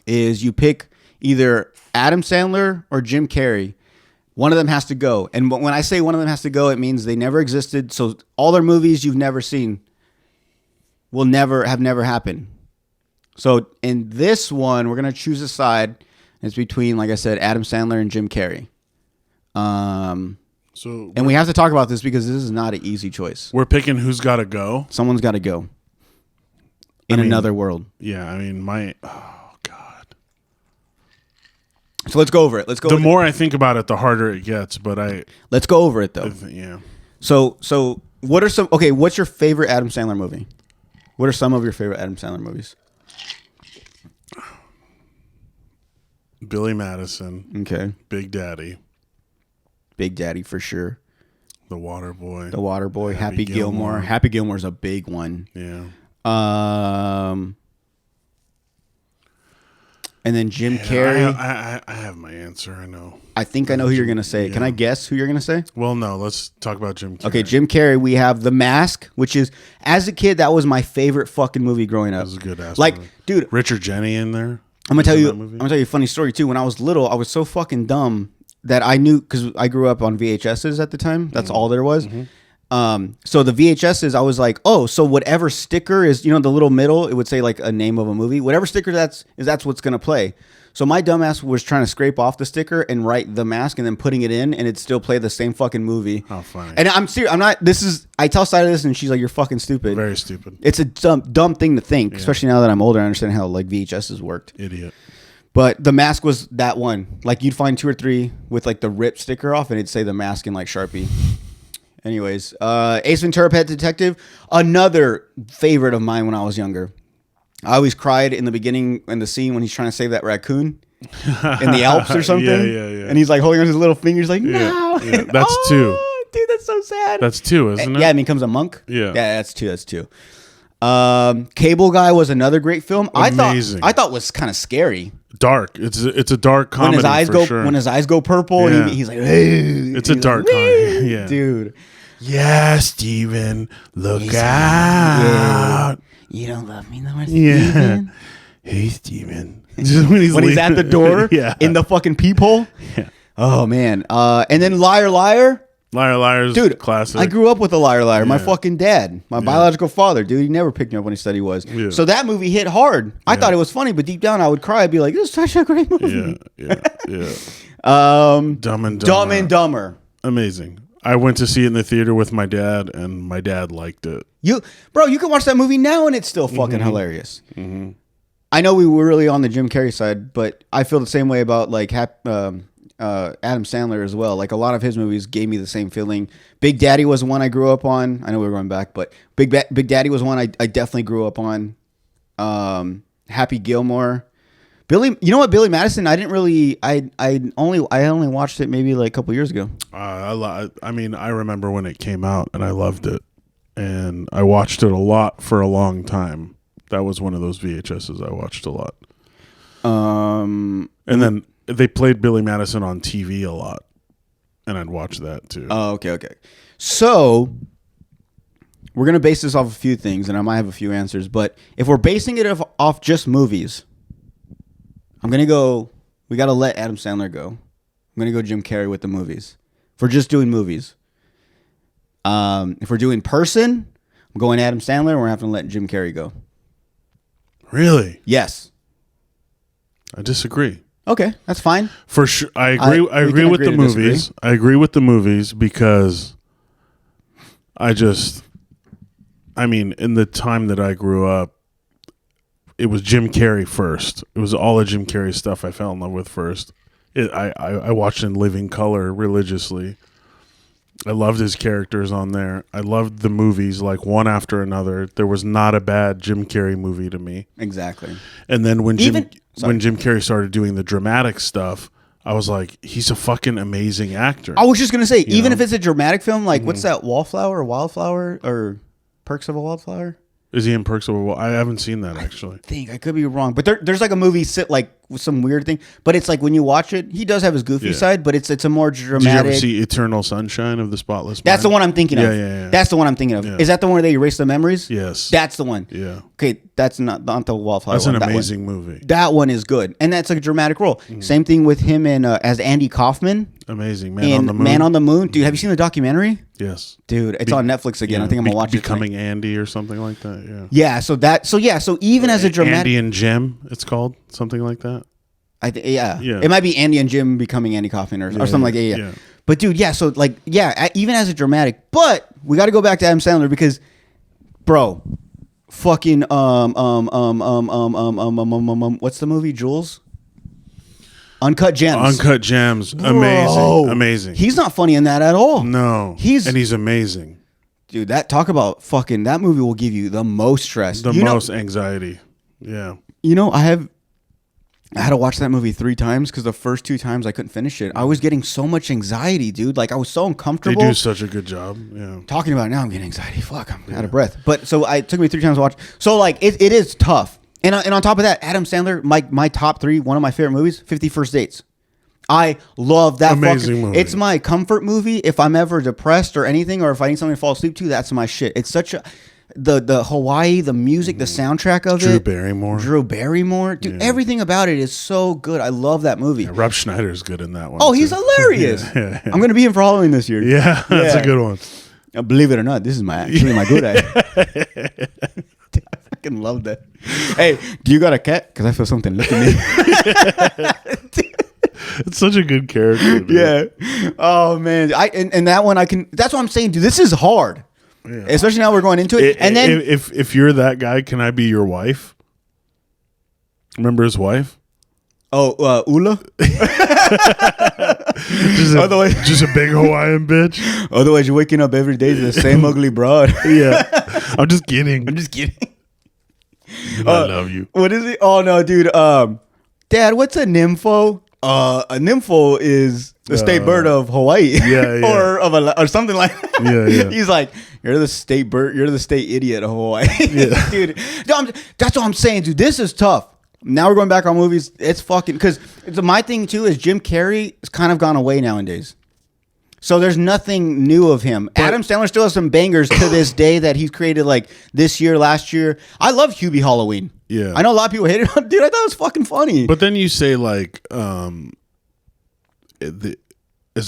is you pick either Adam Sandler or Jim Carrey. One of them has to go. And when I say one of them has to go, it means they never existed. So all their movies you've never seen will never happened. So in this one, we're going to choose a side. It's between, like I said, Adam Sandler and Jim Carrey. And we have to talk about this because this is not an easy choice. We're picking who's got to go. Someone's got to go. In another world. Yeah, oh God. So let's go over it. The more I think about it, the harder it gets. But let's go over it though. Yeah. So what are some? Okay, what's your favorite Adam Sandler movie? What are some of your favorite Adam Sandler movies? Billy Madison. Okay. Big Daddy. Big Daddy for sure. The Water Boy. Happy Gilmore. Happy Gilmore's a big one. Yeah. And then Jim Carrey. I have my answer. I know. I think I know who you're going to say. Yeah. Can I guess who you're going to say? Well, no. Let's talk about Jim Carrey. Okay, Jim Carrey. We have The Mask, which is, as a kid, that was my favorite fucking movie growing up. That was a good ass movie. Dude. Richard Jeni in there. I'm going to tell you a funny story, too. When I was little, I was so fucking dumb that I knew, because I grew up on VHSs at the time. That's all there was. So the VHSs, I was like, oh, so whatever sticker is, the little middle, it would say like a name of a movie. Whatever sticker that's what's going to play. So my dumbass was trying to scrape off the sticker and write The Mask and then putting it in, and it'd still play the same fucking movie. How funny. And I'm serious. I tell Side of this and she's like, you're fucking stupid. Very stupid. It's a dumb thing to think, especially now that I'm older. I understand how like VHSs worked. Idiot. But The Mask was that one. Like you'd find 2 or 3 with like the ripped sticker off and it'd say The Mask in like Sharpie. Anyways, Ace Ventura: Pet Detective, another favorite of mine when I was younger. I always cried in the beginning in the scene when he's trying to save that raccoon in the Alps or something. Yeah. And he's like holding on his little fingers like, no. Yeah. That's 2. Dude, that's so sad. That's 2, isn't it? Yeah, and he becomes a monk. Yeah. Yeah, that's 2. Cable Guy was another great film. Amazing. I thought was kind of scary. Dark. It's a dark comedy. When his eyes go purple and he's like, hey. It's a dark comedy. Yeah. Dude. Yeah, Steven, look out. You don't love me no more, Steven? Yeah. Hey, Steven. Just when he's at the door in the fucking peephole. Yeah. Oh, man. And then Liar Liar. Liar Liar's dude, classic. I grew up with a Liar Liar. My fucking dad, my biological father, dude, he never picked me up when he said he was. Yeah. So that movie hit hard. I thought it was funny, but deep down I would cry. I'd be like, this is such a great movie. Yeah. Dumb and Dumber. Amazing. I went to see it in the theater with my dad, and my dad liked it. You can watch that movie now, and it's still fucking hilarious. Mm-hmm. I know we were really on the Jim Carrey side, but I feel the same way about like Adam Sandler as well. Like a lot of his movies gave me the same feeling. Big Daddy was one I grew up on. I know we're going back, but Big Daddy was one I definitely grew up on. Happy Gilmore. Billy Madison, I didn't really, I only watched it maybe like a couple years ago. I mean, I remember when it came out and I loved it, and I watched it a lot for a long time. That was one of those VHSs I watched a lot. And then they played Billy Madison on TV a lot, and I'd watch that too. Oh, okay. So we're gonna base this off a few things, and I might have a few answers. But if we're basing it off just movies, I'm going to go, we got to let Adam Sandler go. I'm going to go Jim Carrey with the movies. If we're just doing movies. If we're doing person, I'm going Adam Sandler, and we're having to let Jim Carrey go. Really? Yes. I disagree. Okay, that's fine. For sure, I agree. I agree with the movies. Disagree. I agree with the movies because I mean, in the time that I grew up, it was Jim Carrey first. It was all the Jim Carrey stuff I fell in love with first. I watched In Living Color religiously. I loved his characters on there. I loved the movies, like one after another. There was not a bad Jim Carrey movie to me. Exactly. And then when Jim Carrey started doing the dramatic stuff, I was like, he's a fucking amazing actor. I was just going to say, even if it's a dramatic film, like what's that, Wildflower or Perks of a Wildflower? Is he in Perks of a Wildflower? I haven't seen that, actually. I could be wrong. But there's like a movie like with some weird thing. But it's like when you watch it, he does have his goofy side, but it's a more dramatic. Did you ever see Eternal Sunshine of the Spotless Mind? That's the one I'm thinking of. Yeah. That's the one I'm thinking of. Yeah. Is that the one where they erase the memories? Yes. That's the one. Yeah. Okay, that's not the Wildflower one. That's an amazing movie. That one is good. And that's like a dramatic role. Same thing with him and as Andy Kaufman. Amazing. Man on the Moon. Dude, have you seen the documentary? Yes. Dude, it's on Netflix again. I think I'm going to watch Becoming Andy or something like that. Yeah. So even as a dramatic... Andy and Jim, it's called. Something like that. Yeah. It might be Andy and Jim becoming Andy Kaufman or something like that. Yeah. But dude, even as a dramatic, but we got to go back to Adam Sandler because, bro, fucking what's the movie? Jules? Uncut Gems. Uncut Gems. Amazing. He's not funny in that at all. No. He's amazing. Dude, that movie will give you the most stress. The most anxiety. Yeah. I had to watch that movie 3 times because the first 2 times I couldn't finish it. I was getting so much anxiety, dude. Like I was so uncomfortable. They do such a good job. Yeah. Talking about it now, I'm getting anxiety. Fuck, I'm out of breath. But so it took me 3 times to watch. So like it is tough. And on top of that, Adam Sandler, my top 3, one of my favorite movies, 50 First Dates. I love that amazing movie. It's my comfort movie. If I'm ever depressed or anything, or if I need something to fall asleep to, that's my shit. It's such a the Hawaii, the music, the soundtrack of Drew Barrymore. Dude, everything about it is so good. I love that movie. Yeah, Rob Schneider's good in that one. Oh, he's hilarious. Yeah. I'm gonna be in for Halloween this year. Yeah, that's a good one. Believe it or not, this is my good eye. I fucking love that. Hey, do you got a cat? Because I feel something licking me. It's such a good character. Dude. Yeah. Oh man. And that one that's what I'm saying, dude. This is hard. Yeah. Especially now we're going into it. And then if you're that guy, can I be your wife? Remember his wife? Oh, Ula? just a big Hawaiian bitch. Otherwise, you're waking up every day to the same ugly broad. Yeah. I'm just kidding. I love you. What is it? Oh, no, dude. Dad, what's a nympho? A nympho is the state bird of Hawaii. Yeah. or something like that. Yeah. He's like, you're the state bird. You're the state idiot of Hawaii. Yeah. Dude, that's what I'm saying, dude. This is tough. Now we're going back on movies. It's fucking... Because my thing, too, is Jim Carrey has kind of gone away nowadays. So there's nothing new of him. But Adam Sandler still has some bangers to this day that he's created like this year, last year. I love Hubie Halloween. Yeah. I know a lot of people hate it. Dude, I thought it was fucking funny. But then you say like, as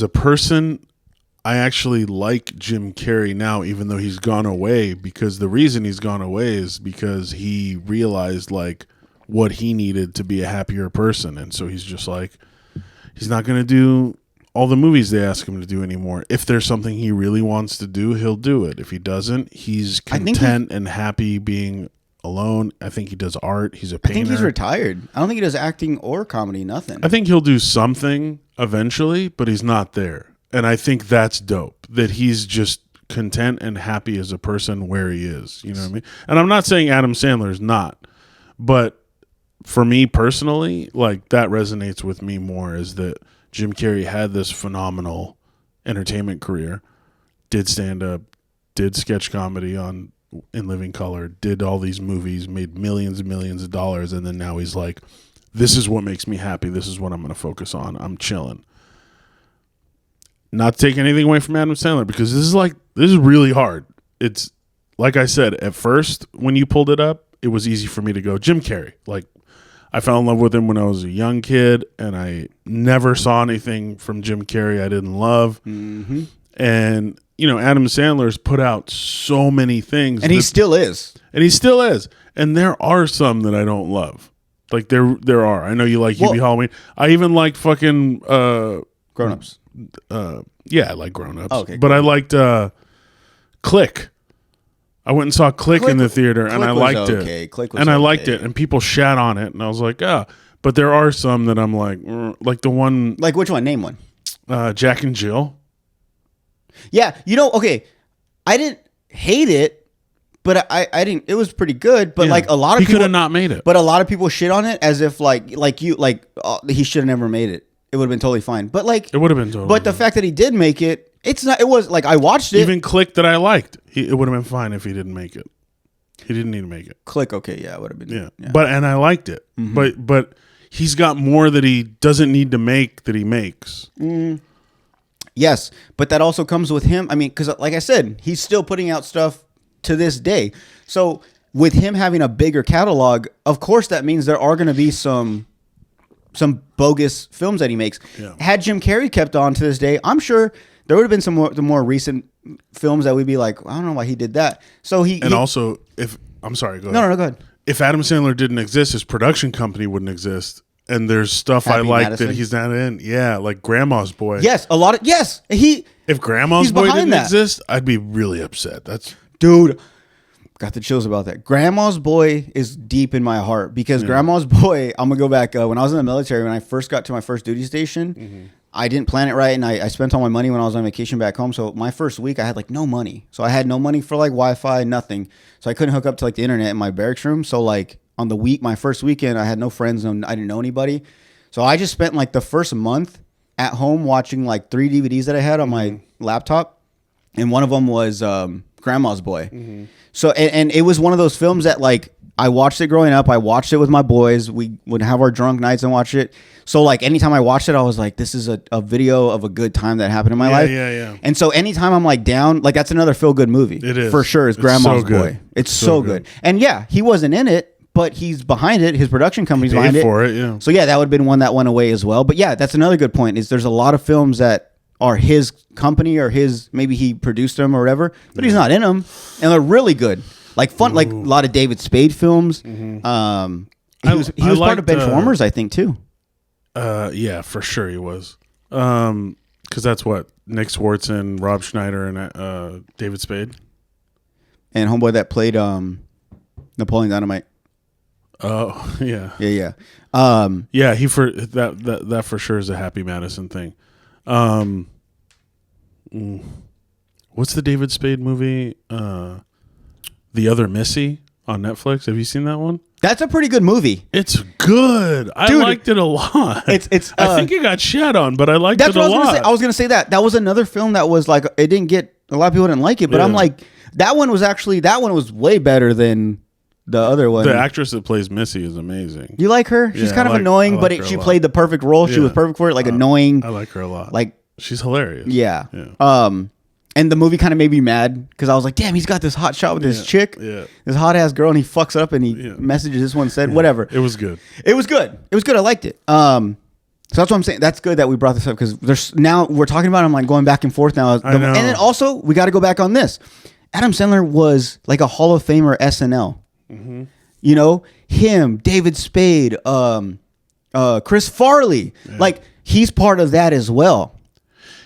a person, I actually like Jim Carrey now, even though he's gone away, because the reason he's gone away is because he realized like what he needed to be a happier person. And so he's just like, he's not going to do all the movies they ask him to do anymore. If there's something he really wants to do, he'll do it. If he doesn't, he's content and happy being alone. I think he does art. He's a painter. I think he's retired. I don't think he does acting or comedy, nothing. I think he'll do something eventually, but he's not there. And I think that's dope, that he's just content and happy as a person where he is. You know what I mean? And I'm not saying Adam Sandler is not, but for me personally, like that resonates with me more, is that Jim Carrey had this phenomenal entertainment career, did stand-up, did sketch comedy in Living Color, did all these movies, made millions and millions of dollars, and then now he's like, this is what makes me happy. This is what I'm going to focus on. I'm chilling. Not to take anything away from Adam Sandler, because this is really hard. It's like I said, at first when you pulled it up, it was easy for me to go Jim Carrey. Like, I fell in love with him when I was a young kid, and I never saw anything from Jim Carrey I didn't love. Mm-hmm. And, you know, Adam Sandler's put out so many things. And he still is. And he still is. And there are some that I don't love. Like there are. I know you like Hubie Halloween. I even liked fucking Grown-ups. Yeah, I like Grown-ups. Oh, okay, but I liked Click. I went and saw Click in the theater, and I liked it. Click was and I liked it, and people shat on it, and I was like, But there are some that I'm like the one. Like which one? Name one. Jack and Jill. Yeah, okay. I didn't hate it, but I didn't. It was pretty good, but like a lot of people, he could have not made it. But a lot of people shit on it as if he should have never made it. It would have been totally fine. But like it would have been totally. But the fact that he did make it, it's not. It was like I watched it. Even Click that I liked, it would have been fine if he didn't make it. He didn't need to make it. Click, okay, yeah, it would have been. Yeah. But I liked it. Mm-hmm. But he's got more that he doesn't need to make that he makes. Yes, but that also comes with him. I mean, because like I said, he's still putting out stuff to this day. So with him having a bigger catalog, of course, that means there are going to be some bogus films that he makes. Yeah. Had Jim Carrey kept on to this day, I'm sure there would have been some more recent films that we'd be like, I don't know why he did that. So also, if I'm sorry, go ahead. No, go ahead. If Adam Sandler didn't exist, his production company wouldn't exist. And there's stuff I like Madison. that he's not in. Yeah, like Grandma's Boy. Yes, a lot of If Grandma's Boy didn't exist, I'd be really upset. Dude, got the chills about that. Grandma's Boy is deep in my heart because Grandma's Boy, I'm gonna go back when I was in the military. When I first got to my first duty station, I didn't plan it right, and I spent all my money when I was on vacation back home. So my first week, I had like no money. So I had no money for like Wi-Fi, nothing. So I couldn't hook up to like the internet in my barracks room. So like on my first weekend, I had no friends and I didn't know anybody. So I just spent like the first month at home watching like 3 DVDs that I had on my laptop, and one of them was Grandma's Boy. So and it was one of those films that like I watched it growing up. I watched it with my boys. We would have our drunk nights and watch it. So like anytime I watched it, I was like, this is a video of a good time that happened in my life. Yeah. And so anytime I'm like down, like that's another feel good movie. It is for sure. Is Grandma's Boy. It's so good. And yeah, he wasn't in it, but he's behind it. His production company's behind it. For it, yeah. So yeah, that would have been one that went away as well. But yeah, that's another good point. Is there's a lot of films that are his company or maybe he produced them or whatever, but he's not in them, and they're really good. Like fun, like a lot of David Spade films. He was part of Benchwarmers, I think, too. Yeah, for sure he was. Because that's what Nick Swartzen, Rob Schneider, and David Spade, and homeboy that played Napoleon Dynamite. Oh yeah. Yeah. He for that for sure is a Happy Madison thing. What's the David Spade movie? The Other Missy on Netflix. Have you seen that one? That's a pretty good movie. It's good. I liked it a lot. It's. I think it got shat on, but I liked it a lot. I was gonna say that was another film that was like it didn't get a lot of people didn't like it, but I'm like that one was way better than the other one. The actress that plays Missy is amazing. You like her? She's kind of annoying, but she played the perfect role. She was perfect for it. Like annoying. I like her a lot. Like she's hilarious. Yeah. And the movie kind of made me mad because I was like, damn, he's got this hot shot with this chick, this hot ass girl, and he fucks up and he messages this one, said whatever. It was good. It was good. I liked it. So that's what I'm saying. That's good that we brought this up because now we're talking about it. I'm like going back and forth now. I know. And then also we got to go back on this. Adam Sandler was like a Hall of Famer SNL. Mm-hmm. You know, him, David Spade, Chris Farley. Yeah. Like he's part of that as well.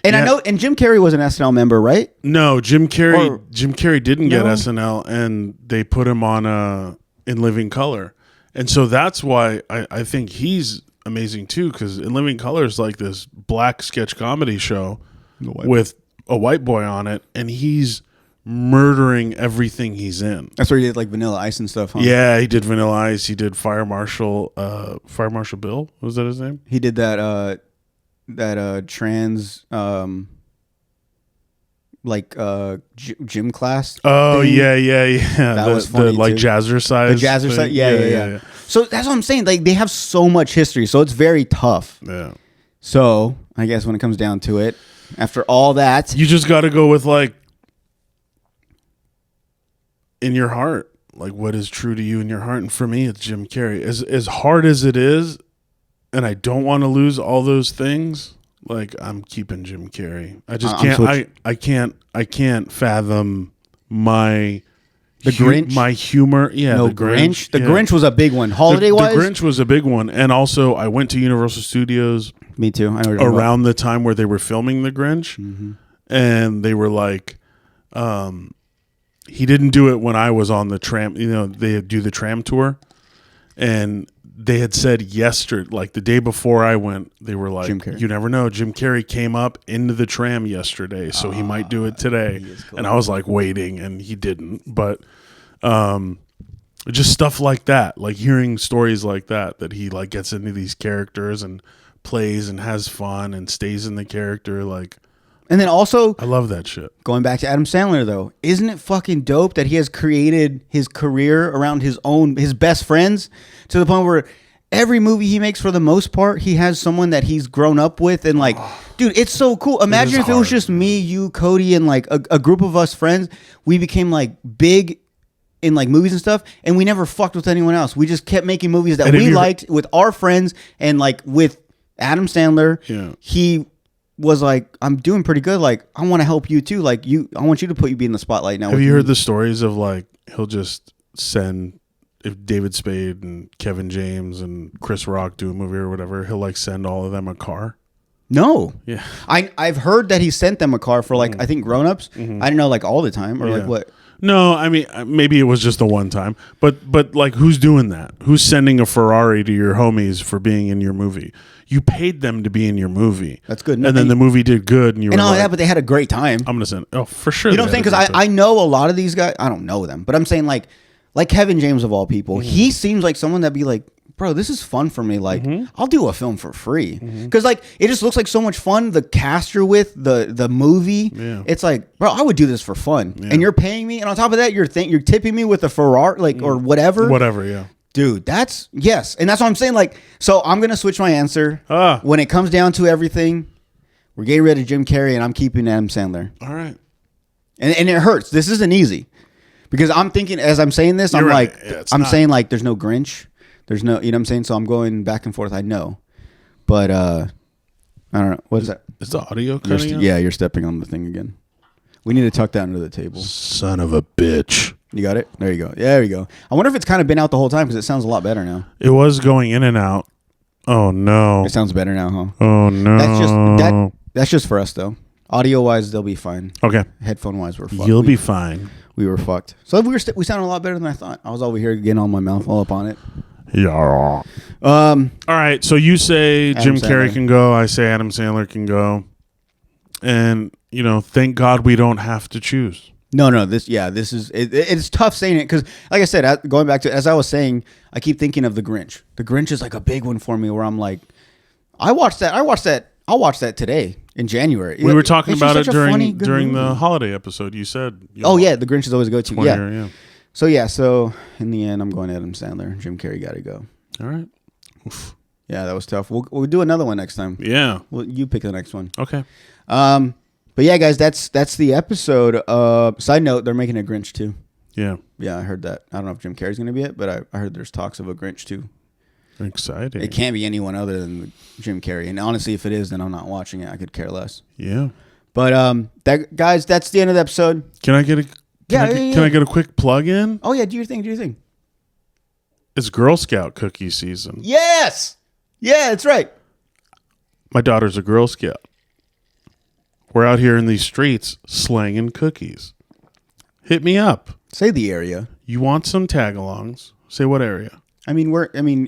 And I know, and Jim Carrey was an SNL member, right? No, Jim Carrey didn't get SNL, and they put him on In Living Color, and so that's why I think he's amazing too. Because In Living Color is like this black sketch comedy show with a white boy on it, and he's murdering everything he's in. That's where he did like Vanilla Ice and stuff, huh? Yeah, he did Vanilla Ice. He did Fire Marshal Bill. Was that his name? He did that trans gym class. Oh thing. Yeah. That was funny the like jazzercise. The jazzercise. Yeah. So that's what I'm saying. Like they have so much history, so it's very tough. Yeah. So I guess when it comes down to it, after all that, you just got to go with like in your heart, like what is true to you in your heart. And for me, it's Jim Carrey. As hard as it is. And I don't want to lose all those things. Like I'm keeping Jim Carrey. I just can't. I can't fathom my The Grinch? My humor. Yeah, No, the Grinch. The yeah. Grinch was a big one. Holiday-wise? The Grinch was a big one. And also, I went to Universal Studios Me too. I know what you're around the time where they were filming The Grinch. Mm-hmm. And they were like, he didn't do it when I was on the tram. You know, they do the tram tour. And they had said yesterday, like the day before I went, they were like, you never know. Jim Carrey came up into the tram yesterday, so he might do it today. Cool. And I was like waiting, and he didn't. But just stuff like that, like hearing stories like that he like gets into these characters and plays and has fun and stays in the character. Like, and then also, I love that shit. Going back to Adam Sandler, though, isn't it fucking dope that he has created his career around his best friends to the point where every movie he makes, for the most part, he has someone that he's grown up with, and like, dude, it's so cool. Imagine if it was just me, you, Cody, and like a group of us friends. We became like big in like movies and stuff, and we never fucked with anyone else. We just kept making movies that we liked with our friends, and like with Adam Sandler, he was like, I'm doing pretty good. Like, I want to help you too. Like, I want you to be in the spotlight now. Have you heard the stories of like, he'll just send, if David Spade and Kevin James and Chris Rock do a movie or whatever, he'll like send all of them a car? No. Yeah. I've heard that he sent them a car for like, I think grown-ups. I didn't know like all the time or like what. No, I mean, maybe it was just the one time, but like, who's doing that? Who's sending a Ferrari to your homies for being in your movie? You paid them to be in your movie. That's good. And then the movie did good, and you were like, but they had a great time. I'm gonna send. Oh, for sure. You know what I'm saying? Because I know a lot of these guys. I don't know them, but I'm saying like Kevin James of all people. He seems like someone that'd be like, bro, this is fun for me. Like, I'll do a film for free because like it just looks like so much fun. The cast you're with, the movie, it's like, bro, I would do this for fun, and you're paying me, and on top of that, you're tipping me with a Ferrari, like or whatever, yeah. Dude, that's yes, and that's what I'm saying. Like, so I'm gonna switch my answer when it comes down to everything. We're getting rid of Jim Carrey, and I'm keeping Adam Sandler. All right, and it hurts. This isn't easy because I'm thinking as I'm saying this, I'm right. Like, I'm saying like, there's no Grinch. There's no, you know what I'm saying? So I'm going back and forth. I know. But I don't know. What is that? Is the audio cutting out? Yeah, you're stepping on the thing again. We need to tuck that under the table. Son of a bitch. You got it? There you go. Yeah, there you go. I wonder if it's kind of been out the whole time because it sounds a lot better now. It was going in and out. Oh, no. It sounds better now, huh? Oh, no. That's just for us, though. Audio-wise, they'll be fine. Okay. Headphone-wise, we're fucked. You'll be fine. We were fucked. So we sounded a lot better than I thought. I was over here getting all my mouth all up on it. Yeah. All right. So you say Jim Carrey can go. I say Adam Sandler can go. And, you know, thank God we don't have to choose. No. This is it's tough saying it because, like I said, going back to as I was saying, I keep thinking of the Grinch. The Grinch is like a big one for me where I'm like, I'll watch that today in January. We were talking about it during the holiday episode. You said, the Grinch is always a go-to. Yeah. So in the end, I'm going Adam Sandler. Jim Carrey got to go. All right. Oof. Yeah, that was tough. We'll do another one next time. Yeah. Well, you pick the next one. Okay. But yeah, guys, that's the episode. Side note, they're making a Grinch too. Yeah. Yeah, I heard that. I don't know if Jim Carrey's going to be it, but I heard there's talks of a Grinch too. Exciting. It can't be anyone other than Jim Carrey. And honestly, if it is, then I'm not watching it. I could care less. Yeah. But guys, that's the end of the episode. Can I get a quick plug in? Oh yeah, do your thing. It's Girl Scout cookie season. Yes. Yeah, that's right. My daughter's a Girl Scout. We're out here in these streets slanging cookies. Hit me up. Say the area. You want some tag-alongs? Say what area? I mean,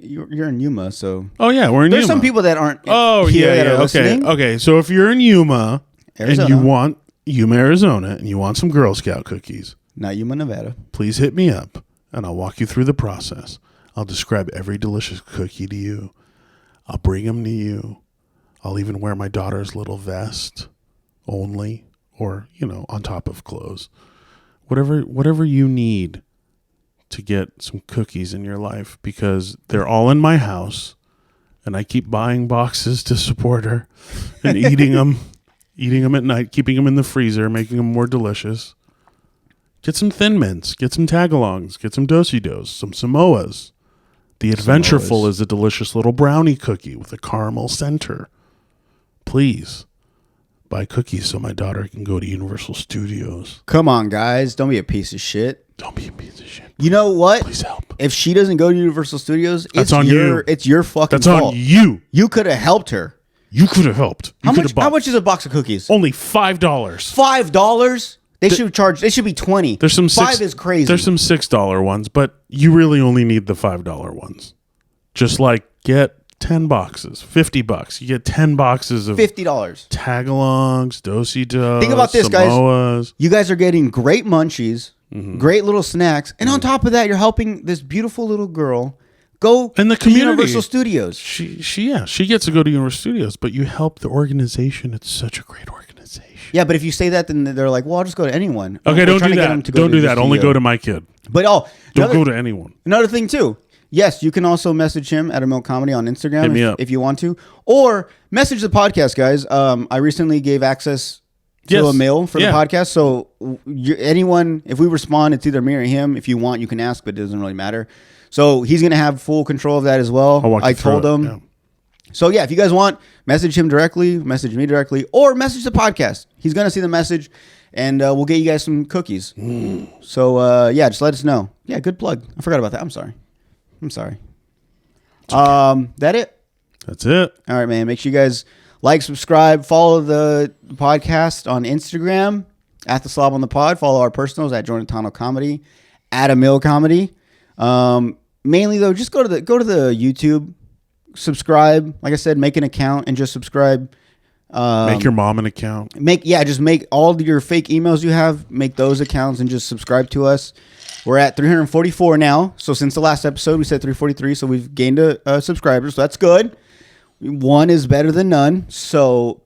you're in Yuma, so. Oh yeah, we're in Yuma. There's some people that aren't. Okay. So if you're in Yuma, Arizona, and you want Yuma, Arizona, and you want some Girl Scout cookies, not Yuma, Nevada, please hit me up, and I'll walk you through the process. I'll describe every delicious cookie to you. I'll bring them to you. I'll even wear my daughter's little vest, only, or on top of clothes, whatever you need to get some cookies in your life, because they're all in my house and I keep buying boxes to support her and eating them at night, keeping them in the freezer, making them more delicious. Get some Thin Mints, get some Tagalongs, get some Do-si-dos, some Samoas. The Adventureful is a delicious little brownie cookie with a caramel center. Please buy cookies so my daughter can go to Universal Studios. Come on, guys. Don't be a piece of shit. Don't be a piece of shit. You know what? Please help. If she doesn't go to Universal Studios, That's on you. It's your fucking That's fault. on you. You could have helped her. You could have helped. How much is a box of cookies? Only $5. $5? They should charge. They should be 20. There's some $5 is crazy. There's some $6 ones, but you really only need the $5 ones. Just like get 10 boxes, $50. You get 10 boxes of $50. tagalongs, do-si-dos. Think about this, Samoas. guys. You guys are getting great munchies, great little snacks, and on top of that, you're helping this beautiful little girl go in the to community. Universal Studios. She gets to go to Universal Studios, but you help the organization. It's such a great organization. Yeah, but if you say that, then they're like, "Well, I'll just go to anyone." Okay, We're don't trying do to get that. them to Don't to do the that. Only studio. go to my kid. But Don't go to anyone. Another thing too. Yes, you can also message him at EMIL Comedy on Instagram Hit me up. if you want to, or message the podcast, guys. I recently gave access to EMIL for the podcast, so anyone, if we respond, it's either me or him. If you want, you can ask, but it doesn't really matter. So he's gonna have full control of that as well. I told him. Yeah. So yeah, if you guys want, message him directly, message me directly, or message the podcast. He's gonna see the message, and we'll get you guys some cookies. So yeah, just let us know. Yeah, good plug. I forgot about that. I'm sorry. That it? That's it. All right, man. Make sure you guys like, subscribe, follow the podcast on Instagram at the Slob on the Pod. Follow our personals at Jordan Comedy, at EMIL Comedy. Mainly though, just go to the YouTube, subscribe. Like I said, make an account and just subscribe. Make your mom an account. Just make all your fake emails you have, make those accounts and just subscribe to us. We're at 344 now. So since the last episode, we said 343. So we've gained a subscriber. So that's good. One is better than none. So,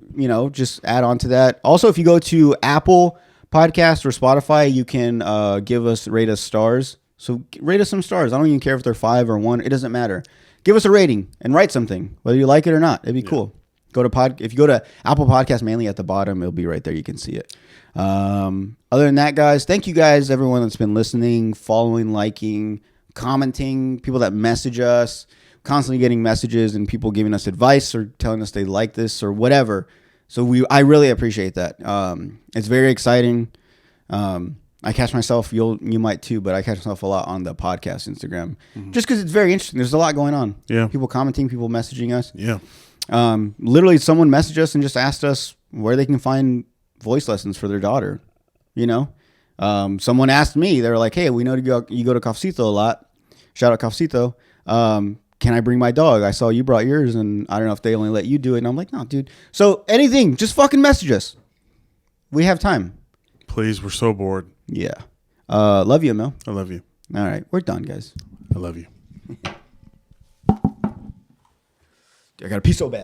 just add on to that. Also, if you go to Apple Podcast or Spotify, you can rate us stars. So rate us some stars. I don't even care if they're 5 or 1. It doesn't matter. Give us a rating and write something, whether you like it or not. It'd be cool. If you go to Apple Podcast, mainly at the bottom, it'll be right there. You can see it. Other than that, guys, thank you guys, everyone that's been listening, following, liking, commenting, people that message us, constantly getting messages and people giving us advice or telling us they like this or whatever. So I really appreciate that. It's very exciting. I catch myself, you might too, but I catch myself a lot on the podcast Instagram, just because it's very interesting. There's a lot going on. Yeah. People commenting, people messaging us. Yeah. Literally someone messaged us and just asked us where they can find voice lessons for their daughter. Someone asked me, they were like, "Hey, we know you go to Cafecito a lot. Shout out Cafecito. Can I bring my dog? I saw you brought yours and I don't know if they only let you do it." And I'm like, "No, dude." So anything, just fucking message us. We have time. Please, we're so bored. Yeah. Love you, Mel. I love you. All right. We're done, guys. I love you. I got to pee so bad.